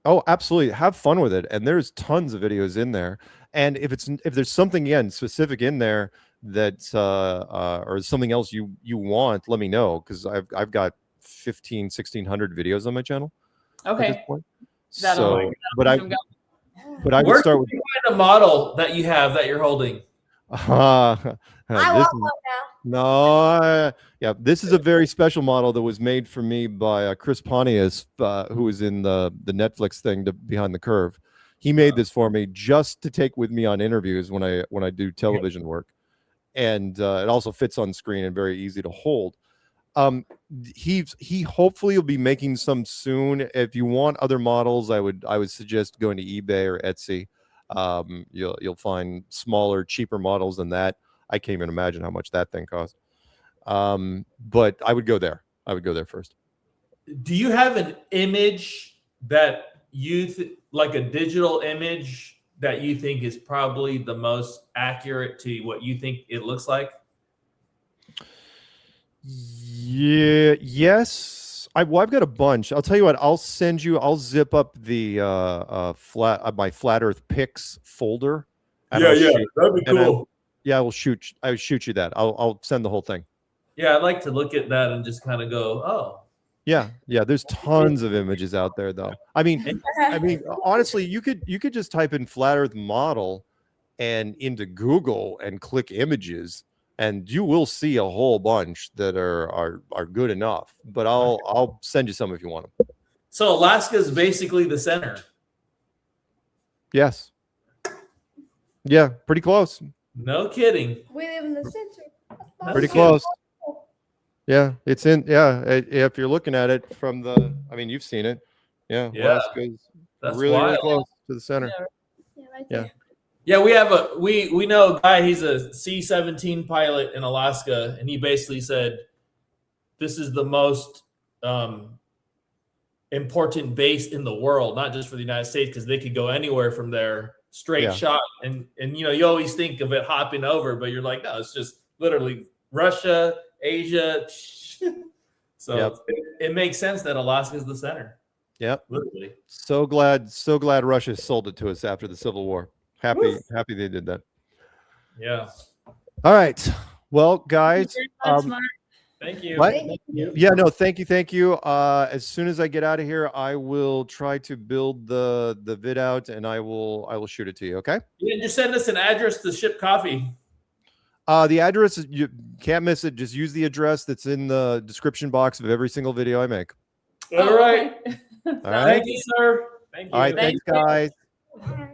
Speaker 1: Oh, absolutely. Have fun with it. And there's tons of videos in there. And if there's something again specific in there that or something else you want, let me know, because I've got 1,600 videos on my channel.
Speaker 2: Okay.
Speaker 1: At this point.
Speaker 2: But
Speaker 1: I would start with
Speaker 3: a model that you have that you're holding.
Speaker 6: I want one now.
Speaker 1: This is a very special model that was made for me by Chris Pontius, who was in the Netflix thing, Behind the Curve. He made this for me just to take with me on interviews when I do television work, and it also fits on screen and very easy to hold. He hopefully will be making some soon. If you want other models, I would suggest going to eBay or Etsy. You'll find smaller, cheaper models than that. I can't even imagine how much that thing costs. But I would go there. I would go there first.
Speaker 3: Do you have an image that like a digital image that you think is probably the most accurate to what you think it looks like?
Speaker 1: Yeah. Yes. I've got a bunch. I'll tell you what. I'll zip up the my Flat Earth pics folder.
Speaker 3: That'd be cool.
Speaker 1: I will shoot you that. I'll send the whole thing.
Speaker 3: Yeah, I'd like to look at that and just kind of go, oh.
Speaker 1: Yeah. There's tons of images out there, though. I mean, honestly, you could just type in Flat Earth model and into Google and click images, and you will see a whole bunch that are good enough. But I'll send you some if you want them.
Speaker 3: So Alaska is basically the center.
Speaker 1: Yes. Yeah, pretty close.
Speaker 3: No kidding.
Speaker 6: We live in the center.
Speaker 1: Pretty close. Yeah, it's in. Yeah, if you're looking at it from the, I mean, you've seen it. Yeah, Alaska's really close to the center.
Speaker 3: Yeah, we have we know a guy. He's a C-17 pilot in Alaska, and he basically said, "This is the most important base in the world, not just for the United States, because they could go anywhere from there, straight shot." And you always think of it hopping over, but you're like, no, it's just literally Russia, Asia. So it makes sense that Alaska is the center.
Speaker 1: Yep.
Speaker 3: Literally.
Speaker 1: So glad Russia sold it to us after the Civil War. Happy they did that.
Speaker 3: Yeah.
Speaker 1: All right. Well, guys.
Speaker 3: Thank you.
Speaker 1: What?
Speaker 6: Thank you.
Speaker 1: Yeah, no, thank you. As soon as I get out of here, I will try to build the vid out, and I will shoot it to you. Okay.
Speaker 3: Yeah, just send us an address to ship coffee.
Speaker 1: The address, you can't miss it. Just use the address that's in the description box of every single video I make.
Speaker 3: All right.
Speaker 1: All right.
Speaker 3: Thank you, sir. Thank you.
Speaker 1: All right. Thanks, guys.
Speaker 6: Bye.